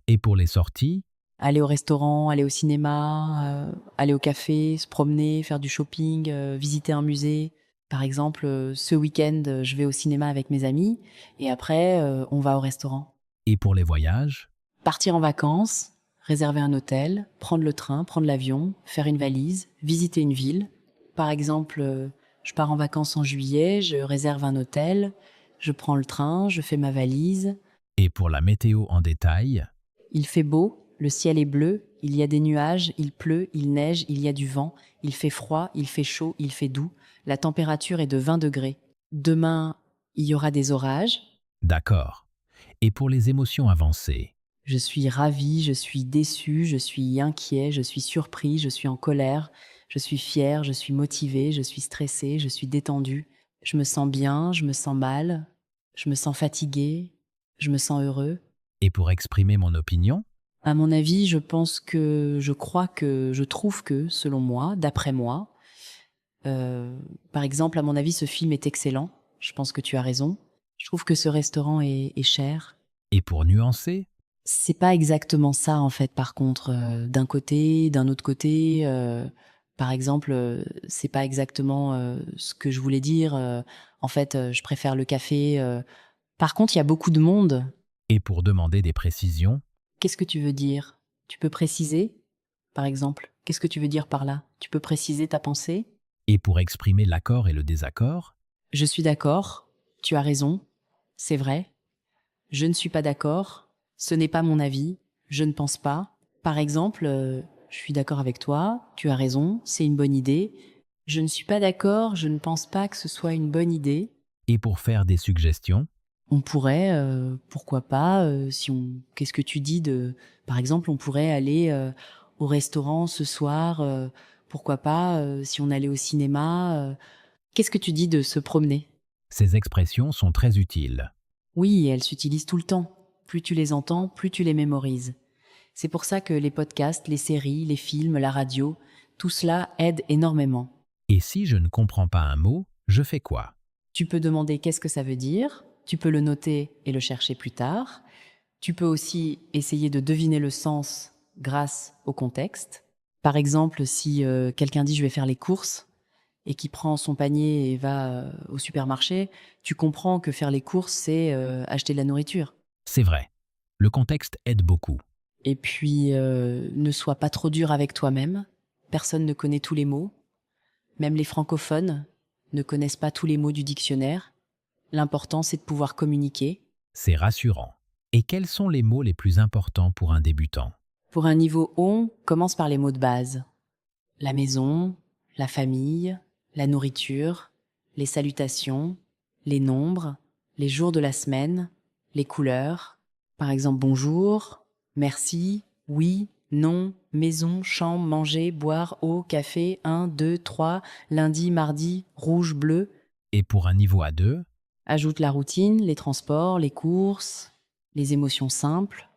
Et pour les sorties? Aller au restaurant, aller au cinéma, aller au café, se promener, faire du shopping, visiter un musée. Par exemple, ce week-end, je vais au cinéma avec mes amis et après, on va au restaurant. Et pour les voyages? Partir en vacances, réserver un hôtel, prendre le train, prendre l'avion, faire une valise, visiter une ville. Par exemple, je pars en vacances en juillet, je réserve un hôtel, je prends le train, je fais ma valise. Et pour la météo en détail? Il fait beau, le ciel est bleu, il y a des nuages, il pleut, il neige, il y a du vent, il fait froid, il fait chaud, il fait doux. La température est de 20 degrés. Demain, il y aura des orages. D'accord. Et pour les émotions avancées? Je suis ravie, je suis déçue, je suis inquiet, je suis surpris, je suis en colère, je suis fière, je suis motivée, je suis stressée, je suis détendue. Je me sens bien, je me sens mal, je me sens fatiguée, Je me sens heureux. Et pour exprimer mon opinion? À mon avis, je trouve que, selon moi, d'après moi, par exemple, à mon avis, ce film est excellent. Je pense que tu as raison. Je trouve que ce restaurant est cher. Et pour nuancer? C'est pas exactement ça, en fait, par contre. D'un autre côté, par exemple, c'est pas exactement ce que je voulais dire. En fait, je préfère le café. Par contre, il y a beaucoup de monde. Et pour demander des précisions? Qu'est-ce que tu veux dire? Tu peux préciser, par exemple? Qu'est-ce que tu veux dire par là? Tu peux préciser ta pensée? Et pour exprimer l'accord et le désaccord? Je suis d'accord, tu as raison, c'est vrai. Je ne suis pas d'accord, ce n'est pas mon avis, je ne pense pas. Par exemple, je suis d'accord avec toi, tu as raison, c'est une bonne idée. Je ne suis pas d'accord, je ne pense pas que ce soit une bonne idée. Et pour faire des suggestions? On pourrait, pourquoi pas, qu'est-ce que tu dis de, par exemple, on pourrait aller au restaurant ce soir, pourquoi pas, si on allait au cinéma, qu'est-ce que tu dis de se promener? Ces expressions sont très utiles. Oui, elles s'utilisent tout le temps. Plus tu les entends, plus tu les mémorises. C'est pour ça que les podcasts, les séries, les films, la radio, tout cela aide énormément. Et si je ne comprends pas un mot, je fais quoi? Tu peux demander qu'est-ce que ça veut dire, tu peux le noter et le chercher plus tard. Tu peux aussi essayer de deviner le sens grâce au contexte. Par exemple, si quelqu'un dit je vais faire les courses et qui prend son panier et va au supermarché, tu comprends que faire les courses, c'est acheter de la nourriture. C'est vrai. Le contexte aide beaucoup. Et puis, ne sois pas trop dur avec toi-même. Personne ne connaît tous les mots. Même les francophones ne connaissent pas tous les mots du dictionnaire. L'important, c'est de pouvoir communiquer. C'est rassurant. Et quels sont les mots les plus importants pour un débutant? Pour un niveau on, commence par les mots de base. La maison, la famille, la nourriture, les salutations, les nombres, les jours de la semaine, les couleurs. Par exemple, bonjour, merci, oui, non, maison, chambre, manger, boire, eau, café, 1, 2, 3, lundi, mardi, rouge, bleu. Et pour un niveau A2? Ajoute la routine, les transports, les courses, les émotions simples.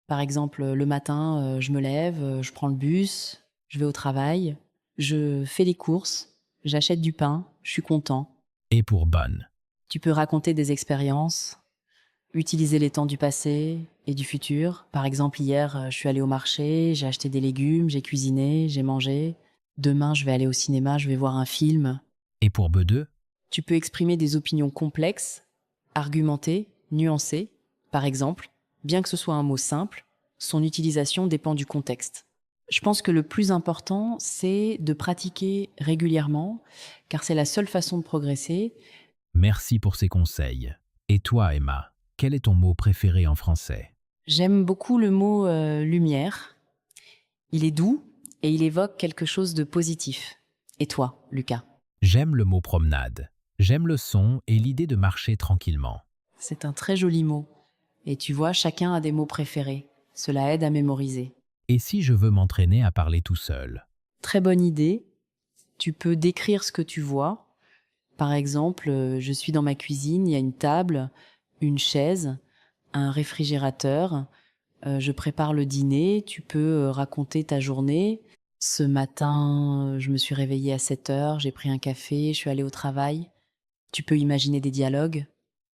Par exemple, le matin, je me lève, je prends le bus, je vais au travail, je fais les courses, j'achète du pain, je suis content. Et pour bonne? Tu peux raconter des expériences, utiliser les temps du passé et du futur. Par exemple, hier, je suis allée au marché, j'ai acheté des légumes, j'ai cuisiné, j'ai mangé. Demain, je vais aller au cinéma, je vais voir un film. Et pour B2? Tu peux exprimer des opinions complexes, argumentées, nuancées. Par exemple, bien que ce soit un mot simple, son utilisation dépend du contexte. Je pense que le plus important, c'est de pratiquer régulièrement, car c'est la seule façon de progresser. Merci pour ces conseils. Et toi, Emma, quel est ton mot préféré en français? J'aime beaucoup le mot lumière. Il est doux et il évoque quelque chose de positif. Et toi, Lucas? J'aime le mot promenade. J'aime le son et l'idée de marcher tranquillement. C'est un très joli mot. Et tu vois, chacun a des mots préférés. Cela aide à mémoriser. Et si je veux m'entraîner à parler tout seul? Très bonne idée. Tu peux décrire ce que tu vois. Par exemple, je suis dans ma cuisine, il y a une table, une chaise, un réfrigérateur. Je prépare le dîner. Tu peux raconter ta journée. Ce matin, je me suis réveillée à 7 heures, j'ai pris un café, je suis allée au travail. Tu peux imaginer des dialogues.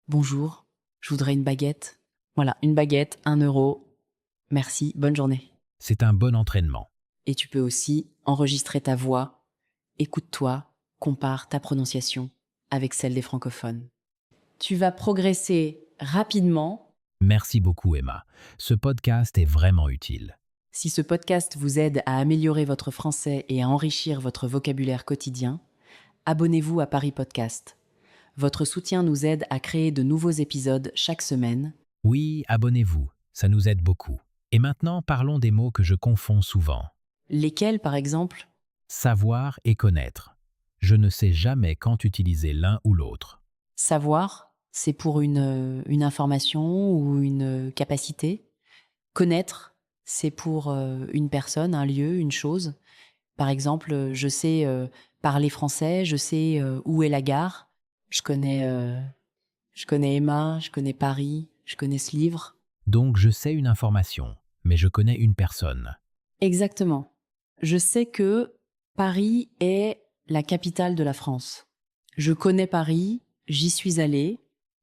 Bonjour, je voudrais une baguette. Voilà, une baguette, 1 euro. Merci, bonne journée. C'est un bon entraînement. Et tu peux aussi enregistrer ta voix. Écoute-toi, compare ta prononciation avec celle des francophones. Tu vas progresser rapidement. Merci beaucoup, Emma. Ce podcast est vraiment utile. Si ce podcast vous aide à améliorer votre français et à enrichir votre vocabulaire quotidien, abonnez-vous à Paris Podcast. Votre soutien nous aide à créer de nouveaux épisodes chaque semaine. Oui, abonnez-vous, ça nous aide beaucoup. Et maintenant, parlons des mots que je confonds souvent. Lesquels, par exemple? Savoir et connaître. Je ne sais jamais quand utiliser l'un ou l'autre. Savoir, c'est pour une information ou une capacité. Connaître, c'est pour une personne, un lieu, une chose. Par exemple, je sais parler français, je sais où est la gare. Je connais Emma, je connais Paris, Je connais ce livre. Donc je sais une information, mais je connais une personne. Exactement. Je sais que Paris est la capitale de la France. Je connais Paris, j'y suis allée.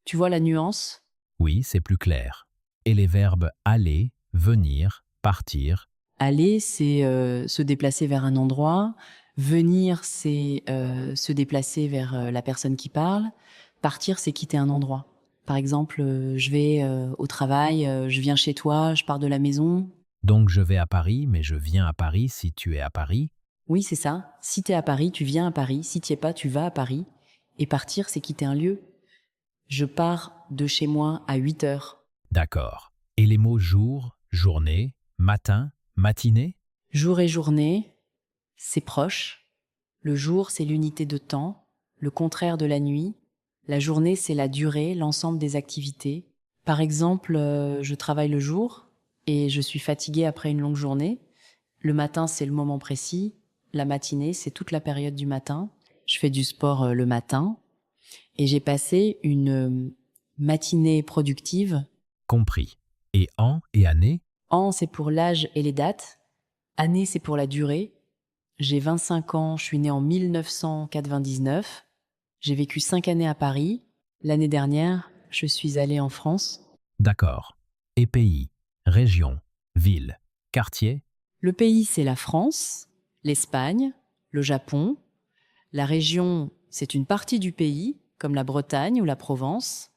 Tu vois la nuance? Oui, c'est plus clair. Et les verbes aller, venir, partir, Aller, c'est se déplacer vers un endroit. Venir, c'est se déplacer vers la personne qui parle. Partir, c'est quitter un endroit. Par exemple, je vais au travail, je viens chez toi, je pars de la maison. donc je vais à Paris, mais je viens à Paris si tu es à Paris. Oui, c'est ça. Si t'es à Paris, tu viens à Paris. Si t'y es pas, tu vas à Paris. Et partir, c'est quitter un lieu. Je pars de chez moi à 8 heures. D'accord. Et les mots jour, journée, matin, matinée? Jour et journée, c'est proche. Le jour, c'est l'unité de temps, le contraire de la nuit. La journée, c'est la durée, l'ensemble des activités. Par exemple, je travaille le jour et je suis fatiguée après une longue journée. Le matin, c'est le moment précis. La matinée, c'est toute la période du matin. Je fais du sport le matin et j'ai passé une matinée productive. Compris. Et an et année? An, c'est pour l'âge et les dates. Année, c'est pour la durée. J'ai 25 ans, je suis née en 1999. J'ai vécu 5 années à Paris. L'année dernière, je suis allée en France. D'accord. Et pays, région, ville, quartier? Le pays, c'est la France, l'Espagne, le Japon. La région, c'est une partie du pays, comme la Bretagne ou la Provence.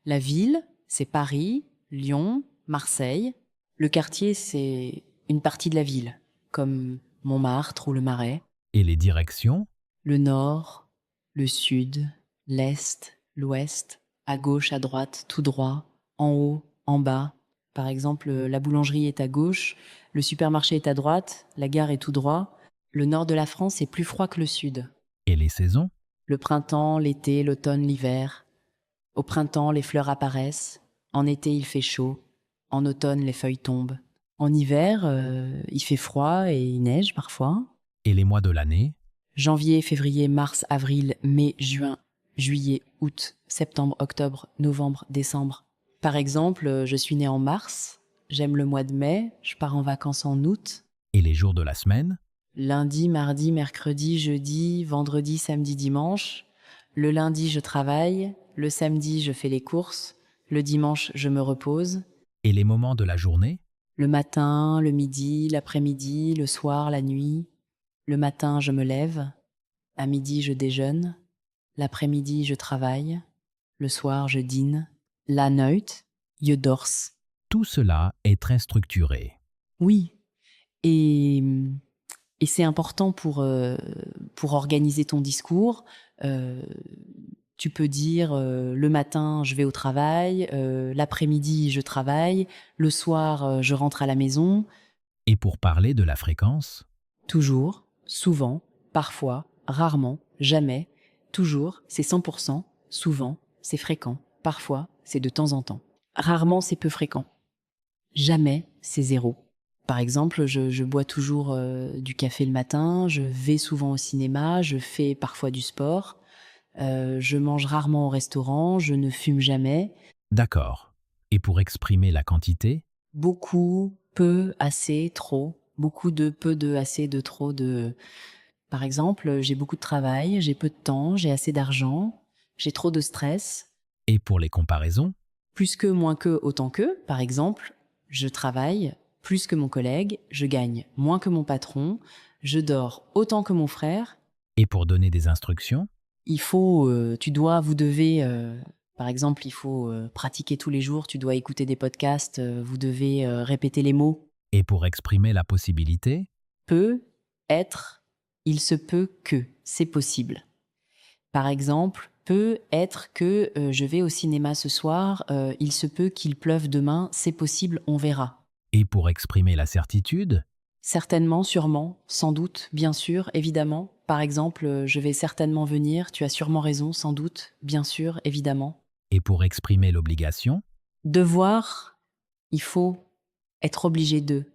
La ville, c'est Paris, Lyon, Marseille. Le quartier, c'est une partie de la ville, comme Montmartre ou le Marais. Et les directions? Le nord, le sud, l'est, l'ouest, à gauche, à droite, tout droit, en haut, en bas. Par exemple, la boulangerie est à gauche, le supermarché est à droite, la gare est tout droit. Le nord de la France est plus froid que le sud. Et les saisons? Le printemps, l'été, l'automne, l'hiver. Au printemps, les fleurs apparaissent. En été, il fait chaud. En automne, les feuilles tombent. En hiver, il fait froid et il neige parfois. Et les mois de l'année? Janvier, février, mars, avril, mai, juin, juillet, août, septembre, octobre, novembre, décembre. Par exemple, je suis née en mars, j'aime le mois de mai, je pars en vacances en août. Et les jours de la semaine? Lundi, mardi, mercredi, jeudi, vendredi, samedi, dimanche. Le lundi, je travaille, le samedi, je fais les courses, le dimanche, je me repose. Et les moments de la journée? Le matin, le midi, l'après-midi, le soir, la nuit. Le matin, je me lève. À midi, je déjeune. L'après-midi, je travaille. Le soir, je dîne. La nuit, je dors. Tout cela est très structuré. Oui. Et, et c'est important pour organiser ton discours. Tu peux dire le matin, je vais au travail. L'après-midi, je travaille. Le soir, je rentre à la maison. Et pour parler de la fréquence? Toujours, souvent, parfois, rarement, jamais, toujours, c'est 100%, souvent, c'est fréquent, parfois, c'est de temps en temps. Rarement, c'est peu fréquent. Jamais, c'est zéro. Par exemple, je bois toujours du café le matin, je vais souvent au cinéma, je fais parfois du sport, je mange rarement au restaurant, je ne fume jamais. D'accord. Et pour exprimer la quantité? Beaucoup, peu, assez, trop. Beaucoup de, peu de, assez, de, trop, de... Par exemple, j'ai beaucoup de travail, j'ai peu de temps, j'ai assez d'argent, j'ai trop de stress. Et pour les comparaisons? Plus que, moins que, autant que. Par exemple, je travaille plus que mon collègue, je gagne moins que mon patron, je dors autant que mon frère. Et pour donner des instructions? Il faut, vous devez, par exemple, il faut pratiquer tous les jours, tu dois écouter des podcasts, vous devez répéter les mots. Et pour exprimer la possibilité? Peut, être, il se peut que, c'est possible. Par exemple, peut être que je vais au cinéma ce soir, il se peut qu'il pleuve demain, c'est possible, on verra. Et pour exprimer la certitude? Certainement, sûrement, sans doute, bien sûr, évidemment. Par exemple, je vais certainement venir, tu as sûrement raison, sans doute, bien sûr, évidemment. Et pour exprimer l'obligation? Devoir, il faut être obligé de.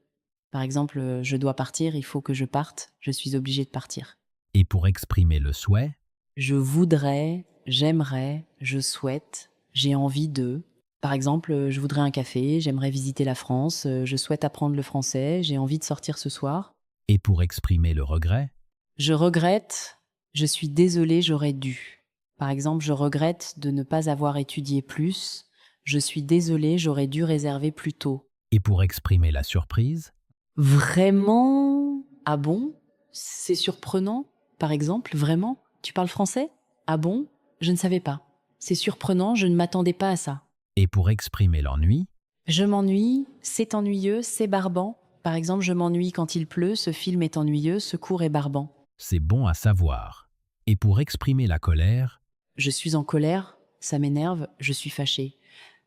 Par exemple, je dois partir, il faut que je parte, je suis obligé de partir. Et pour exprimer le souhait? Je voudrais, j'aimerais, je souhaite, j'ai envie de. Par exemple, je voudrais un café, j'aimerais visiter la France, je souhaite apprendre le français, j'ai envie de sortir ce soir. Et pour exprimer le regret, Je regrette, je suis désolée, j'aurais dû. Par exemple, je regrette de ne pas avoir étudié plus. Je suis désolée, j'aurais dû réserver plus tôt. et pour exprimer la surprise, Vraiment? Ah bon? C'est surprenant, par exemple, vraiment? Tu parles français? Ah bon? Je ne savais pas. C'est surprenant, je ne m'attendais pas à ça. et pour exprimer l'ennui, Je m'ennuie, c'est ennuyeux, c'est barbant. Par exemple, je m'ennuie quand il pleut, ce film est ennuyeux, ce cours est barbant. c'est bon à savoir. Et pour exprimer la colère, Je suis en colère, ça m'énerve, je suis fâchée.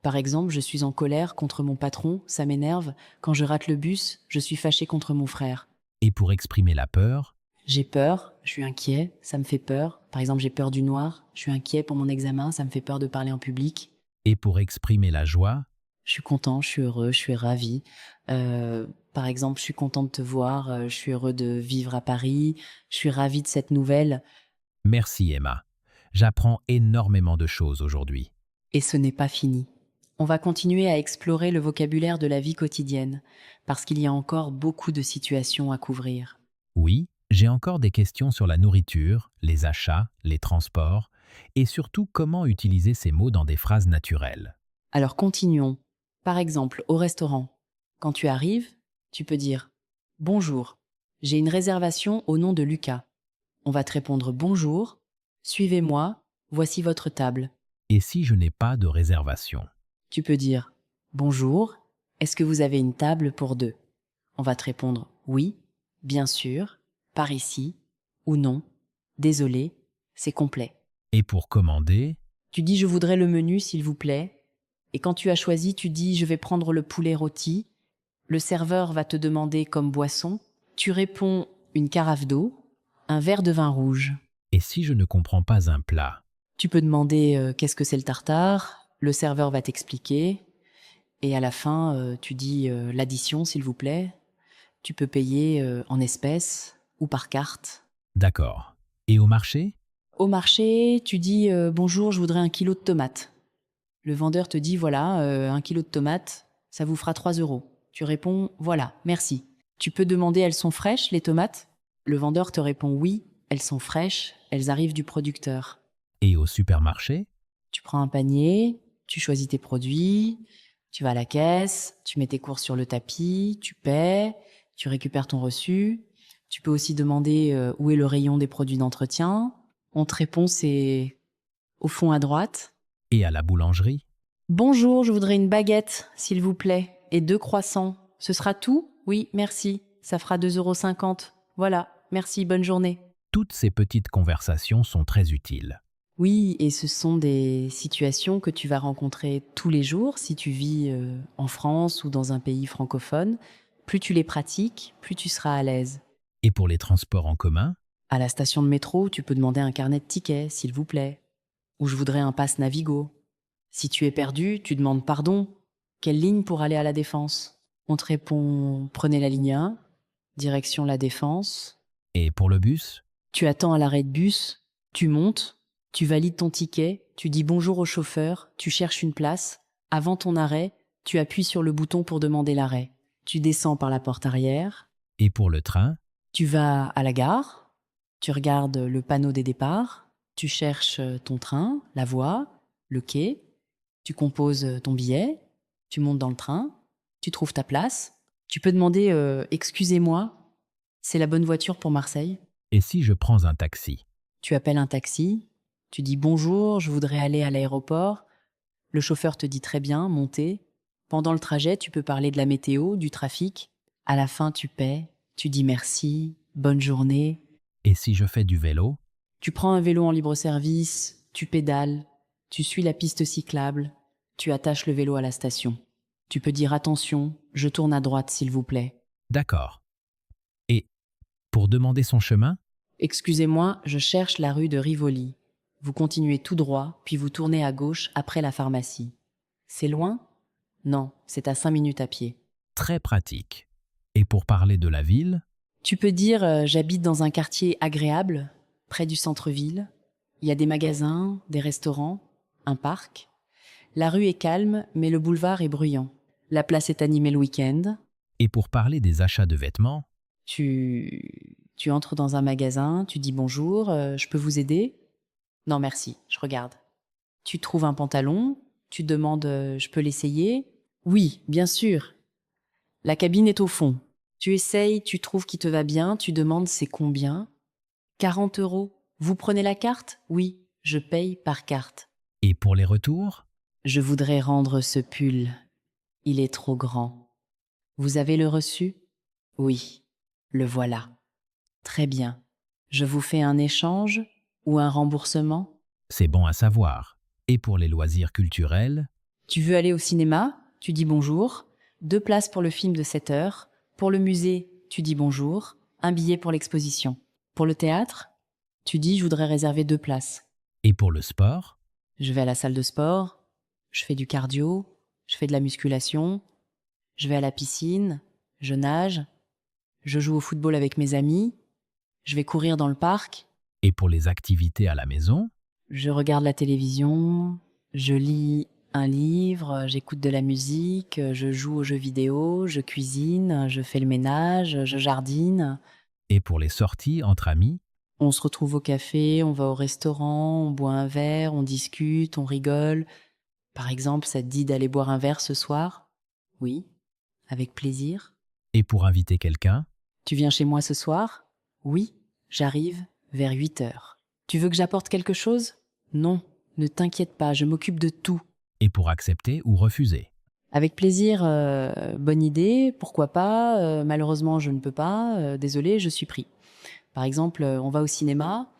Par exemple, je suis en colère contre mon patron, ça m'énerve. Quand je rate le bus, je suis fâchée contre mon frère. et pour exprimer la peur, J'ai peur, je suis inquiet, ça me fait peur. Par exemple, j'ai peur du noir, je suis inquiet pour mon examen, ça me fait peur de parler en public. et pour exprimer la joie, Je suis content, je suis heureux, je suis ravi. Par exemple, je suis content de te voir, je suis heureux de vivre à Paris, je suis ravi de cette nouvelle. merci Emma. J'apprends énormément de choses aujourd'hui. Et ce n'est pas fini. On va continuer à explorer le vocabulaire de la vie quotidienne, parce qu'il y a encore beaucoup de situations à couvrir. Oui, j'ai encore des questions sur la nourriture, les achats, les transports, et surtout comment utiliser ces mots dans des phrases naturelles. Alors continuons. Par exemple, au restaurant. Quand tu arrives, tu peux dire « Bonjour, j'ai une réservation au nom de Lucas ». On va te répondre « Bonjour, suivez-moi, voici votre table ». Et si je n'ai pas de réservation? Tu peux dire « Bonjour, est-ce que vous avez une table pour deux ?» On va te répondre « Oui, bien sûr, par ici » ou « Non, désolé, c'est complet ». Et pour commander, Tu dis « Je voudrais le menu, s'il vous plaît ». Et quand tu as choisi, tu dis « Je vais prendre le poulet rôti ». Le serveur va te demander comme boisson. Tu réponds « Une carafe d'eau, un verre de vin rouge ». et si je ne comprends pas un plat? Tu peux demander qu'est-ce que c'est le tartare. Le serveur va t'expliquer. Et à la fin, tu dis l'addition, s'il vous plaît. Tu peux payer en espèces ou par carte. D'accord. Et au marché? Au marché, tu dis bonjour, je voudrais 1 kilo de tomates. Le vendeur te dit voilà, 1 kilo de tomates, ça vous fera 3 euros. Tu réponds voilà, merci. Tu peux demander elles sont fraîches, les tomates? Le vendeur te répond oui, elles sont fraîches, elles arrivent du producteur. Et au supermarché? Tu prends un panier, tu choisis tes produits, tu vas à la caisse, tu mets tes courses sur le tapis, tu paies, tu récupères ton reçu. Tu peux aussi demander où est le rayon des produits d'entretien. On te répond c'est au fond à droite. Et à la boulangerie? Bonjour, je voudrais une baguette, s'il vous plaît, et 2 croissants. Ce sera tout? Oui, merci. Ça fera 2,50 €. Voilà, merci, bonne journée. Toutes ces petites conversations sont très utiles. Oui, et ce sont des situations que tu vas rencontrer tous les jours si tu vis en France ou dans un pays francophone. Plus tu les pratiques, plus tu seras à l'aise. Et pour les transports en commun? À la station de métro, tu peux demander un carnet de tickets, s'il vous plaît. Ou je voudrais un pass Navigo. Si tu es perdu, tu demandes pardon. Quelle ligne pour aller à la Défense? On te répond prenez la ligne 1, direction la Défense. Et pour le bus? Tu attends à l'arrêt de bus, tu montes. Tu valides ton ticket, tu dis bonjour au chauffeur, tu cherches une place. Avant ton arrêt, tu appuies sur le bouton pour demander l'arrêt. Tu descends par la porte arrière. Et pour le train? Tu vas à la gare. Tu regardes le panneau des départs. Tu cherches ton train, la voie, le quai. Tu composes ton billet. Tu montes dans le train. Tu trouves ta place. Tu peux demander excusez-moi, c'est la bonne voiture pour Marseille? Et si je prends un taxi? Tu appelles un taxi. Tu dis bonjour, je voudrais aller à l'aéroport. Le chauffeur te dit très bien, montez. Pendant le trajet, tu peux parler de la météo, du trafic. À la fin, tu paies, tu dis merci, bonne journée. Et si je fais du vélo? Tu prends un vélo en libre-service, tu pédales, tu suis la piste cyclable, tu attaches le vélo à la station. Tu peux dire attention, je tourne à droite s'il vous plaît. D'accord. Et pour demander son chemin? Excusez-moi, je cherche la rue de Rivoli. Vous continuez tout droit, puis vous tournez à gauche après la pharmacie. C'est loin? Non, c'est à 5 minutes à pied. Très pratique. Et pour parler de la ville? Tu peux dire j'habite dans un quartier agréable, près du centre-ville. Il y a des magasins, des restaurants, un parc. La rue est calme, mais le boulevard est bruyant. La place est animée le week-end. Et pour parler des achats de vêtements, Tu entres dans un magasin, tu dis bonjour, je peux vous aider? Non, merci, je regarde. Tu trouves un pantalon, tu demandes, je peux l'essayer? Oui, bien sûr. La cabine est au fond. Tu essayes, tu trouves qu'il te va bien, tu demandes c'est combien? 40 euros. Vous prenez la carte? Oui, je paye par carte. et pour les retours, Je voudrais rendre ce pull. Il est trop grand. Vous avez le reçu? Oui, le voilà. Très bien. Je vous fais un échange ou un remboursement? c'est bon à savoir. Et pour les loisirs culturels, Tu veux aller au cinéma? Tu dis bonjour. 2 places pour le film de 7 heures. Pour le musée, tu dis bonjour. Un billet pour l'exposition. Pour le théâtre, tu dis je voudrais réserver 2 places. et pour le sport, Je vais à la salle de sport, je fais du cardio, je fais de la musculation, je vais à la piscine, je nage, je joue au football avec mes amis, je vais courir dans le parc, et pour les activités à la maison, je regarde la télévision, je lis un livre, j'écoute de la musique, je joue aux jeux vidéo, je cuisine, je fais le ménage, je jardine. et pour les sorties entre amis, On se retrouve au café, on va au restaurant, on boit un verre, on discute, on rigole. Par exemple, ça te dit d'aller boire un verre ce soir? Oui, avec plaisir. et pour inviter quelqu'un, Tu viens chez moi ce soir? Oui, j'arrive vers 8 heures. Tu veux que j'apporte quelque chose? Non, ne t'inquiète pas, je m'occupe de tout. et pour accepter ou refuser. Avec plaisir, bonne idée, pourquoi pas, malheureusement je ne peux pas, désolé, je suis pris. Par exemple, on va au cinéma,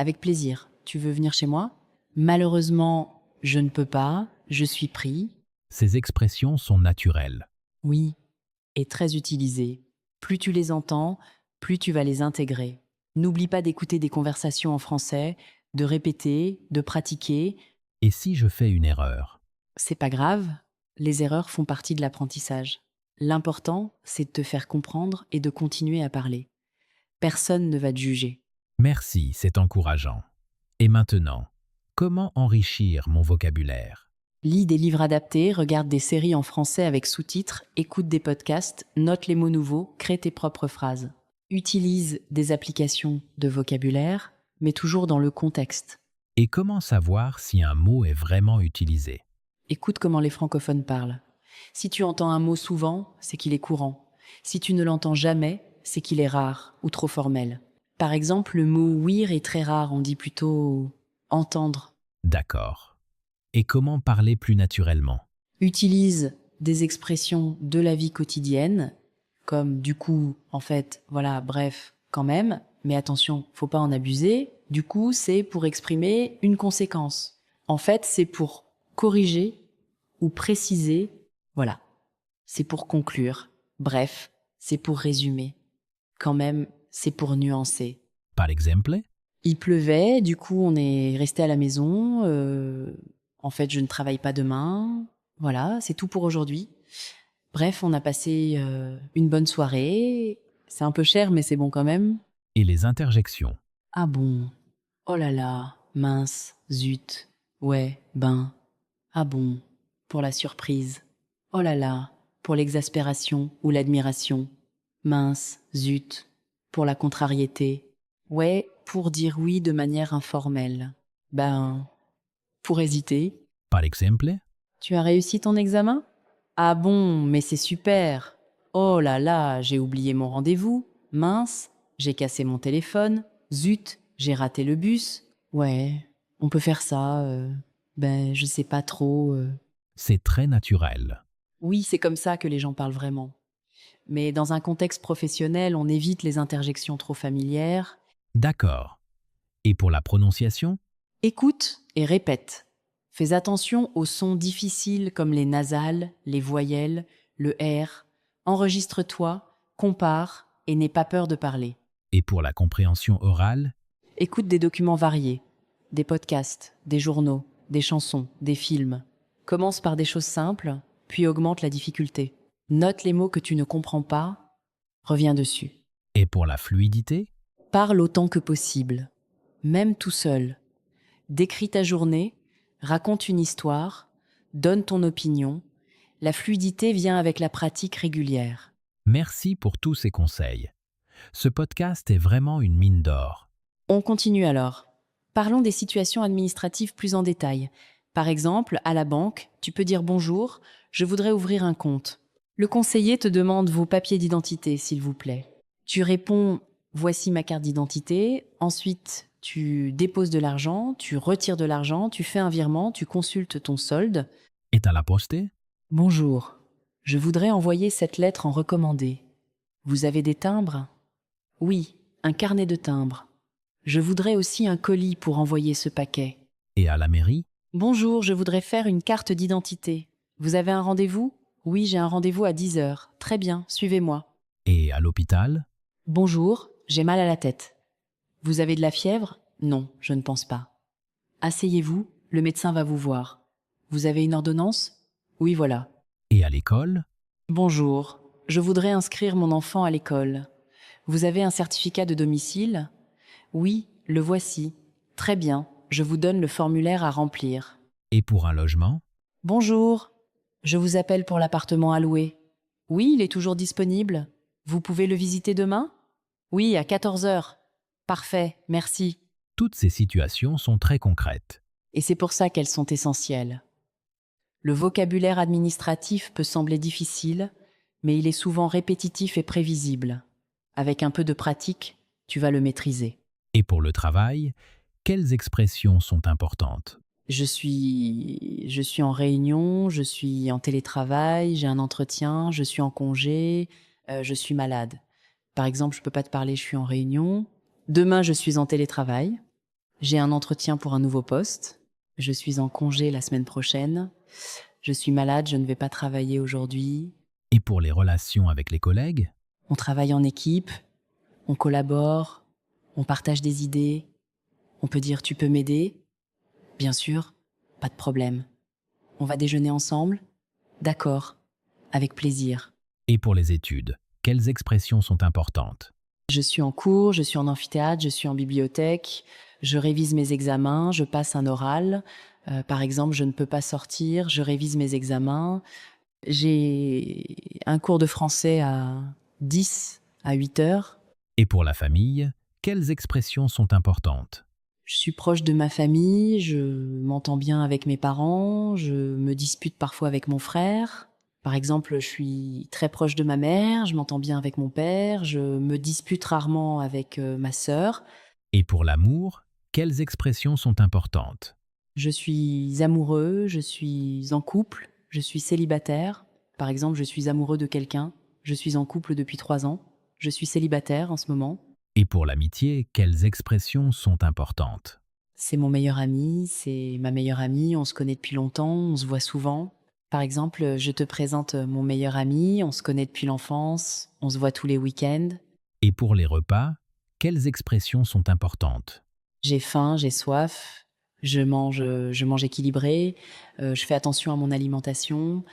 avec plaisir. Tu veux venir chez moi? Malheureusement, je ne peux pas, je suis pris. Ces expressions sont naturelles. Oui, et très utilisées. Plus tu les entends, plus tu vas les intégrer. N'oublie pas d'écouter des conversations en français, de répéter, de pratiquer. Et si je fais une erreur? C'est pas grave, les erreurs font partie de l'apprentissage. L'important, c'est de te faire comprendre et de continuer à parler. Personne ne va te juger. Merci, c'est encourageant. Et maintenant, comment enrichir mon vocabulaire? Lis des livres adaptés, regarde des séries en français avec sous-titres, écoute des podcasts, note les mots nouveaux, crée tes propres phrases. Utilise des applications de vocabulaire, mais toujours dans le contexte. Et comment savoir si un mot est vraiment utilisé? Écoute comment les francophones parlent. Si tu entends un mot souvent, c'est qu'il est courant. Si tu ne l'entends jamais, c'est qu'il est rare ou trop formel. Par exemple, le mot ouïr est très rare, on dit plutôt entendre. D'accord. Et comment parler plus naturellement? Utilise des expressions de la vie quotidienne, comme du coup, en fait, voilà, bref, quand même, mais attention, faut pas en abuser. Du coup, c'est pour exprimer une conséquence. En fait, c'est pour corriger ou préciser, voilà. C'est pour conclure. Bref, c'est pour résumer. Quand même, c'est pour nuancer. Par exemple, Il pleuvait, du coup on est resté à la maison. En fait, je ne travaille pas demain. Voilà, c'est tout pour aujourd'hui. Bref, on a passé une bonne soirée. C'est un peu cher, mais c'est bon quand même. et les interjections. Ah bon? Oh là là, mince, zut. Ouais, ben. Ah bon, pour la surprise. Oh là là, pour l'exaspération ou l'admiration. Mince, zut, pour la contrariété. Ouais, pour dire oui de manière informelle. Ben, pour hésiter. Par exemple, Tu as réussi ton examen? Ah bon, mais c'est super. Oh là là, j'ai oublié mon rendez-vous. Mince, j'ai cassé mon téléphone. Zut, j'ai raté le bus. Ouais, on peut faire ça. Ben, je sais pas trop. c'est très naturel. Oui, c'est comme ça que les gens parlent vraiment. Mais dans un contexte professionnel, on évite les interjections trop familières. D'accord. Et pour la prononciation? Écoute et répète. Fais attention aux sons difficiles comme les nasales, les voyelles, le R. Enregistre-toi, compare et n'aie pas peur de parler. Et pour la compréhension orale? Écoute des documents variés, des podcasts, des journaux, des chansons, des films. Commence par des choses simples, puis augmente la difficulté. Note les mots que tu ne comprends pas, reviens dessus. Et pour la fluidité? Parle autant que possible, même tout seul. Décris ta journée, raconte une histoire, donne ton opinion. La fluidité vient avec la pratique régulière. Merci pour tous ces conseils. Ce podcast est vraiment une mine d'or. On continue alors. Parlons des situations administratives plus en détail. Par exemple, à la banque, tu peux dire bonjour, je voudrais ouvrir un compte. Le conseiller te demande vos papiers d'identité, s'il vous plaît. Tu réponds, voici ma carte d'identité. Ensuite, tu déposes de l'argent, tu retires de l'argent, tu fais un virement, tu consultes ton solde. Est à la poste? Bonjour, je voudrais envoyer cette lettre en recommandé. Vous avez des timbres? Oui, un carnet de timbres. Je voudrais aussi un colis pour envoyer ce paquet. Et à la mairie? Bonjour, je voudrais faire une carte d'identité. Vous avez un rendez-vous? Oui, j'ai un rendez-vous à 10 heures. Très bien, suivez-moi. Et à l'hôpital? Bonjour, j'ai mal à la tête. Vous avez de la fièvre? Non, je ne pense pas. Asseyez-vous, le médecin va vous voir. Vous avez une ordonnance? Oui, voilà. Et à l'école? Bonjour, je voudrais inscrire mon enfant à l'école. Vous avez un certificat de domicile? Oui, le voici. Très bien, je vous donne le formulaire à remplir. Et pour un logement? Bonjour, je vous appelle pour l'appartement à louer. Oui, il est toujours disponible. Vous pouvez le visiter demain? Oui, à 14 heures. Parfait, merci. Toutes ces situations sont très concrètes. Et c'est pour ça qu'elles sont essentielles. Le vocabulaire administratif peut sembler difficile, mais il est souvent répétitif et prévisible. Avec un peu de pratique, tu vas le maîtriser. Et pour le travail, quelles expressions sont importantes? Je suis en réunion, je suis en télétravail, j'ai un entretien, je suis en congé, je suis malade. Par exemple, je peux pas te parler, je suis en réunion. Demain, je suis en télétravail. J'ai un entretien pour un nouveau poste. Je suis en congé la semaine prochaine. Je suis malade, je ne vais pas travailler aujourd'hui. Et pour les relations avec les collègues? On travaille en équipe, on collabore, on partage des idées. On peut dire tu peux m'aider? Bien sûr, pas de problème. On va déjeuner ensemble? D'accord, avec plaisir. Et pour les études, quelles expressions sont importantes? Je suis en cours, je suis en amphithéâtre, je suis en bibliothèque, je révise mes examens, je passe un oral. Par exemple, je ne peux pas sortir, je révise mes examens. J'ai un cours de français à 10 à 8 heures. Et pour la famille, quelles expressions sont importantes? Je suis proche de ma famille, je m'entends bien avec mes parents, je me dispute parfois avec mon frère. Par exemple, je suis très proche de ma mère, je m'entends bien avec mon père, je me dispute rarement avec ma sœur. Et pour l'amour, quelles expressions sont importantes? Je suis amoureux, je suis en couple, je suis célibataire. Par exemple, je suis amoureux de quelqu'un, je suis en couple depuis 3 ans, je suis célibataire en ce moment. Et pour l'amitié, quelles expressions sont importantes? C'est mon meilleur ami, c'est ma meilleure amie, on se connaît depuis longtemps, on se voit souvent. Par exemple, je te présente mon meilleur ami, on se connaît depuis l'enfance, on se voit tous les week-ends. Et pour les repas, quelles expressions sont importantes? J'ai faim, j'ai soif, je mange équilibré, je fais attention à mon alimentation.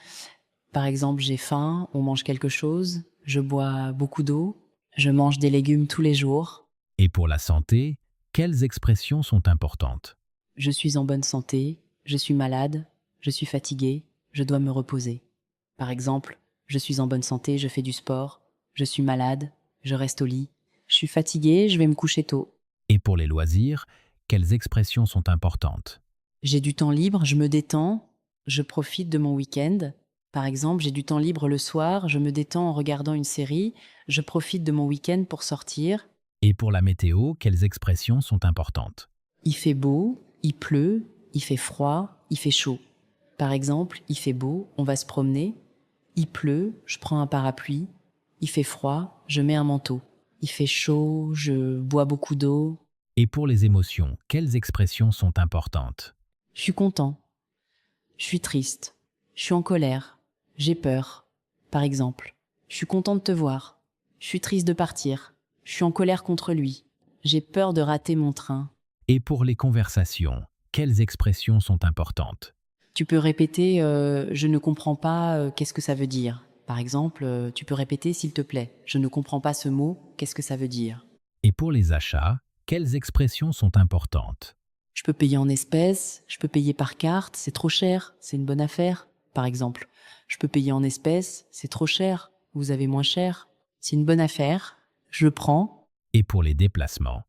Par exemple, j'ai faim, on mange quelque chose, je bois beaucoup d'eau, je mange des légumes tous les jours. Et pour la santé, quelles expressions sont importantes? Je suis en bonne santé, je suis malade, je suis fatigué, je dois me reposer. Par exemple, je suis en bonne santé, je fais du sport, je suis malade, je reste au lit, je suis fatigué, je vais me coucher tôt. Et pour les loisirs, quelles expressions sont importantes? J'ai du temps libre, je me détends, je profite de mon week-end. Par exemple, j'ai du temps libre le soir, je me détends en regardant une série, je profite de mon week-end pour sortir. Et pour la météo, quelles expressions sont importantes? Il fait beau, il pleut, il fait froid, il fait chaud. Par exemple, il fait beau, on va se promener. Il pleut, je prends un parapluie. Il fait froid, je mets un manteau. Il fait chaud, je bois beaucoup d'eau. Et pour les émotions, quelles expressions sont importantes? Je suis content. Je suis triste. Je suis en colère. J'ai peur. Par exemple, je suis content de te voir. Je suis triste de partir. Je suis en colère contre lui. J'ai peur de rater mon train. Et pour les conversations, quelles expressions sont importantes? Tu peux répéter je ne comprends pas, qu'est-ce que ça veut dire. Par exemple, tu peux répéter s'il te plaît. Je ne comprends pas ce mot, qu'est-ce que ça veut dire. Et pour les achats, quelles expressions sont importantes? Je peux payer en espèces, je peux payer par carte, c'est trop cher, c'est une bonne affaire, par exemple. Je peux payer en espèces, c'est trop cher, vous avez moins cher. C'est une bonne affaire, je le prends. Et pour les déplacements,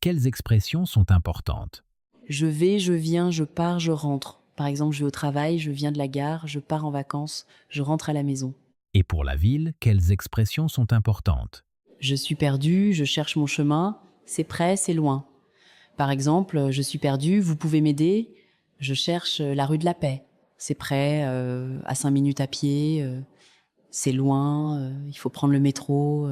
quelles expressions sont importantes? Je vais, je viens, je pars, je rentre. Par exemple, je vais au travail, je viens de la gare, je pars en vacances, je rentre à la maison. Et pour la ville, quelles expressions sont importantes? Je suis perdu, je cherche mon chemin, c'est près, c'est loin. Par exemple, je suis perdu, vous pouvez m'aider, je cherche la rue de la Paix. C'est près, à 5 minutes à pied, c'est loin, il faut prendre le métro.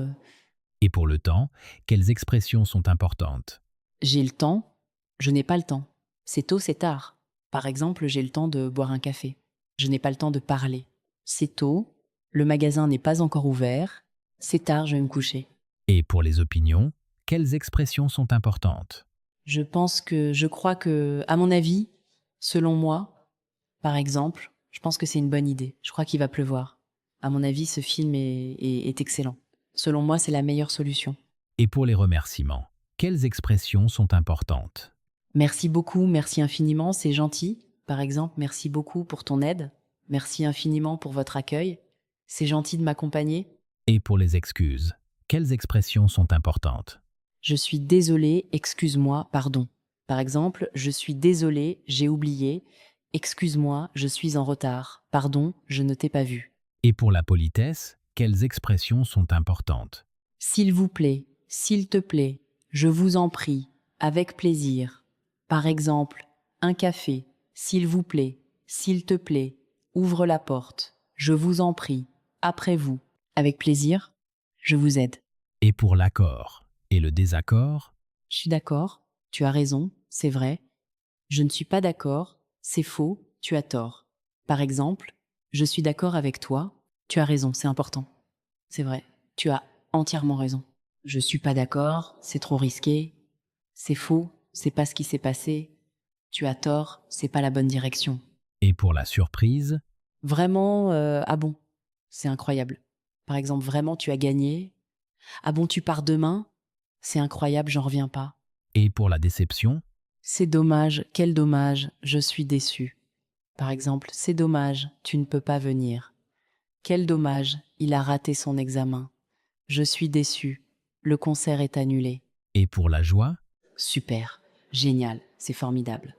Et pour le temps, quelles expressions sont importantes? J'ai le temps, je n'ai pas le temps. C'est tôt, c'est tard. Par exemple, j'ai le temps de boire un café. Je n'ai pas le temps de parler. C'est tôt, le magasin n'est pas encore ouvert. C'est tard, je vais me coucher. Et pour les opinions, quelles expressions sont importantes? Je crois que, à mon avis, selon moi, par exemple, je pense que c'est une bonne idée. Je crois qu'il va pleuvoir. À mon avis, ce film est excellent. Selon moi, c'est la meilleure solution. Et pour les remerciements, quelles expressions sont importantes? Merci beaucoup, merci infiniment, c'est gentil. Par exemple, merci beaucoup pour ton aide. Merci infiniment pour votre accueil. C'est gentil de m'accompagner. Et pour les excuses, quelles expressions sont importantes? Je suis désolé, excuse-moi, pardon. Par exemple, je suis désolé, j'ai oublié. Excuse-moi, je suis en retard. Pardon, je ne t'ai pas vu. Et pour la politesse, quelles expressions sont importantes? S'il vous plaît, s'il te plaît, je vous en prie, avec plaisir. Par exemple, un café, s'il vous plaît, s'il te plaît, ouvre la porte, je vous en prie, après vous. Avec plaisir, je vous aide. Et pour l'accord et le désaccord, Je suis d'accord, tu as raison, c'est vrai. Je ne suis pas d'accord, c'est faux, tu as tort. Par exemple, je suis d'accord avec toi, tu as raison, c'est important. C'est vrai, tu as entièrement raison. Je suis pas d'accord, c'est trop risqué. C'est faux, c'est pas ce qui s'est passé. Tu as tort, c'est pas la bonne direction. et pour la surprise, Vraiment, ah bon, c'est incroyable. Par exemple, vraiment, tu as gagné. Ah bon, tu pars demain? C'est incroyable, j'en reviens pas. et pour la déception, C'est dommage, quel dommage, je suis déçu. Par exemple, c'est dommage, tu ne peux pas venir. Quel dommage, il a raté son examen. Je suis déçu, le concert est annulé. et pour la joie, Super, génial, c'est formidable.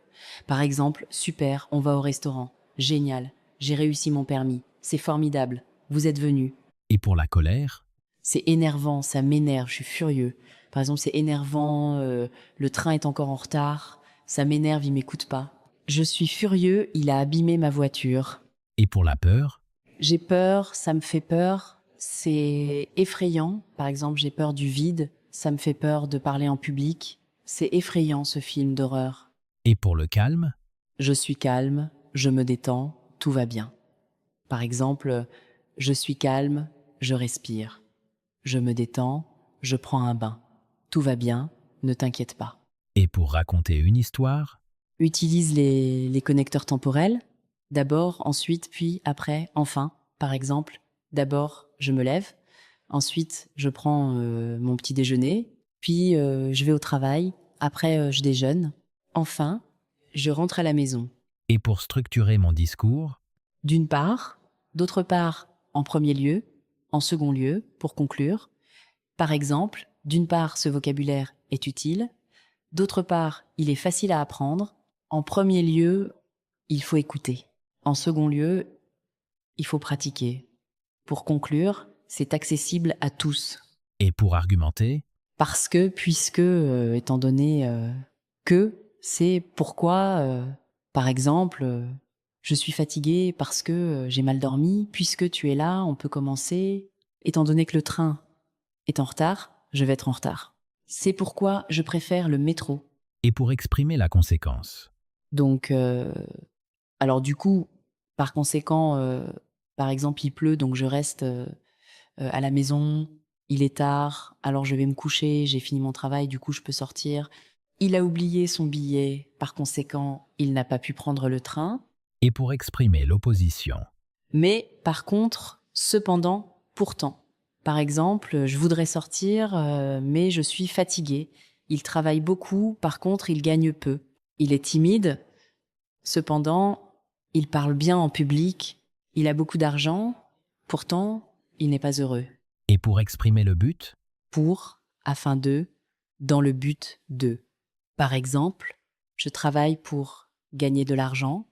Par exemple, super, on va au restaurant. Génial, j'ai réussi mon permis. C'est formidable, vous êtes venu. et pour la colère, C'est énervant, ça m'énerve, je suis furieux. Par exemple, c'est énervant, le train est encore en retard. Ça m'énerve, il m'écoute pas. Je suis furieux, il a abîmé ma voiture. et pour la peur, J'ai peur, ça me fait peur. C'est effrayant. Par exemple, j'ai peur du vide. Ça me fait peur de parler en public. C'est effrayant ce film d'horreur. et pour le calme, Je suis calme, je me détends, tout va bien. Par exemple, je suis calme, je respire. Je me détends, je prends un bain. Tout va bien, ne t'inquiète pas. et pour raconter une histoire, Utilise les connecteurs temporels. D'abord, ensuite, puis, après, enfin. Par exemple, d'abord, je me lève. Ensuite, je prends mon petit déjeuner. Puis, je vais au travail. Après, je déjeune. Enfin, je rentre à la maison. et pour structurer mon discours, D'une part. D'autre part, en premier lieu. En second lieu, pour conclure. Par exemple, d'une part, ce vocabulaire est utile. D'autre part, il est facile à apprendre. En premier lieu, il faut écouter. En second lieu, il faut pratiquer. Pour conclure, c'est accessible à tous. et pour argumenter, Parce que, puisque, étant donné que, c'est pourquoi, par exemple, je suis fatiguée parce que j'ai mal dormi. Puisque tu es là, on peut commencer. Étant donné que le train est en retard, je vais être en retard. C'est pourquoi je préfère le métro. et pour exprimer la conséquence. Donc, alors du coup, par conséquent, par exemple, il pleut, donc je reste à la maison, il est tard, alors je vais me coucher, j'ai fini mon travail, du coup je peux sortir. Il a oublié son billet, par conséquent, il n'a pas pu prendre le train. Et pour exprimer l'opposition, Mais par contre, cependant, pourtant. Par exemple, je voudrais sortir, mais je suis fatiguée. Il travaille beaucoup, par contre, il gagne peu. Il est timide, cependant, il parle bien en public, il a beaucoup d'argent, pourtant, il n'est pas heureux. Et pour exprimer le but, Pour, afin de, dans le but de. Par exemple, je travaille pour gagner de l'argent,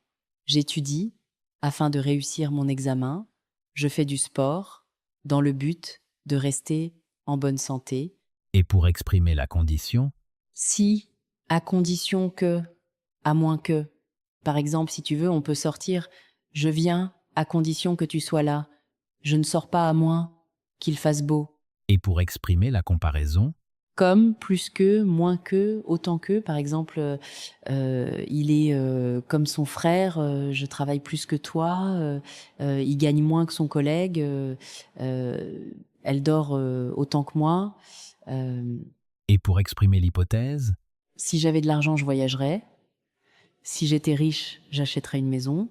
j'étudie afin de réussir mon examen, je fais du sport dans le but de rester en bonne santé. et pour exprimer la condition, Si, à condition que, à moins que. Par exemple, si tu veux, on peut sortir je viens à condition que tu sois là. Je ne sors pas à moins qu'il fasse beau. et pour exprimer la comparaison, Comme, plus que, moins que, autant que. Par exemple, il est comme son frère, je travaille plus que toi, il gagne moins que son collègue, elle dort autant que moi. Euh, et pour exprimer l'hypothèse, Si j'avais de l'argent, je voyagerais. Si j'étais riche, j'achèterais une maison.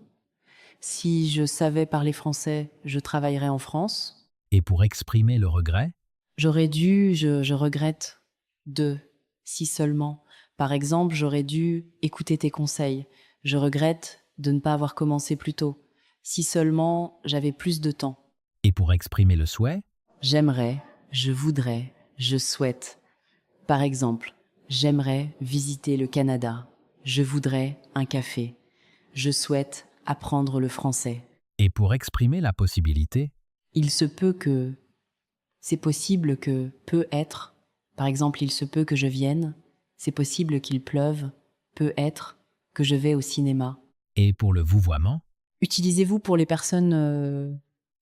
Si je savais parler français, je travaillerais en France. et pour exprimer le regret, J'aurais dû, je regrette de, si seulement. Par exemple, j'aurais dû écouter tes conseils. Je regrette de ne pas avoir commencé plus tôt. Si seulement j'avais plus de temps. et pour exprimer le souhait, J'aimerais, je voudrais, je souhaite. Par exemple, j'aimerais visiter le Canada. Je voudrais un café. Je souhaite apprendre le français. et pour exprimer la possibilité, Il se peut que, c'est possible que, peut être, par exemple, il se peut que je vienne, c'est possible qu'il pleuve, peut être que je vais au cinéma. et pour le vouvoiement, Utilisez-vous pour les personnes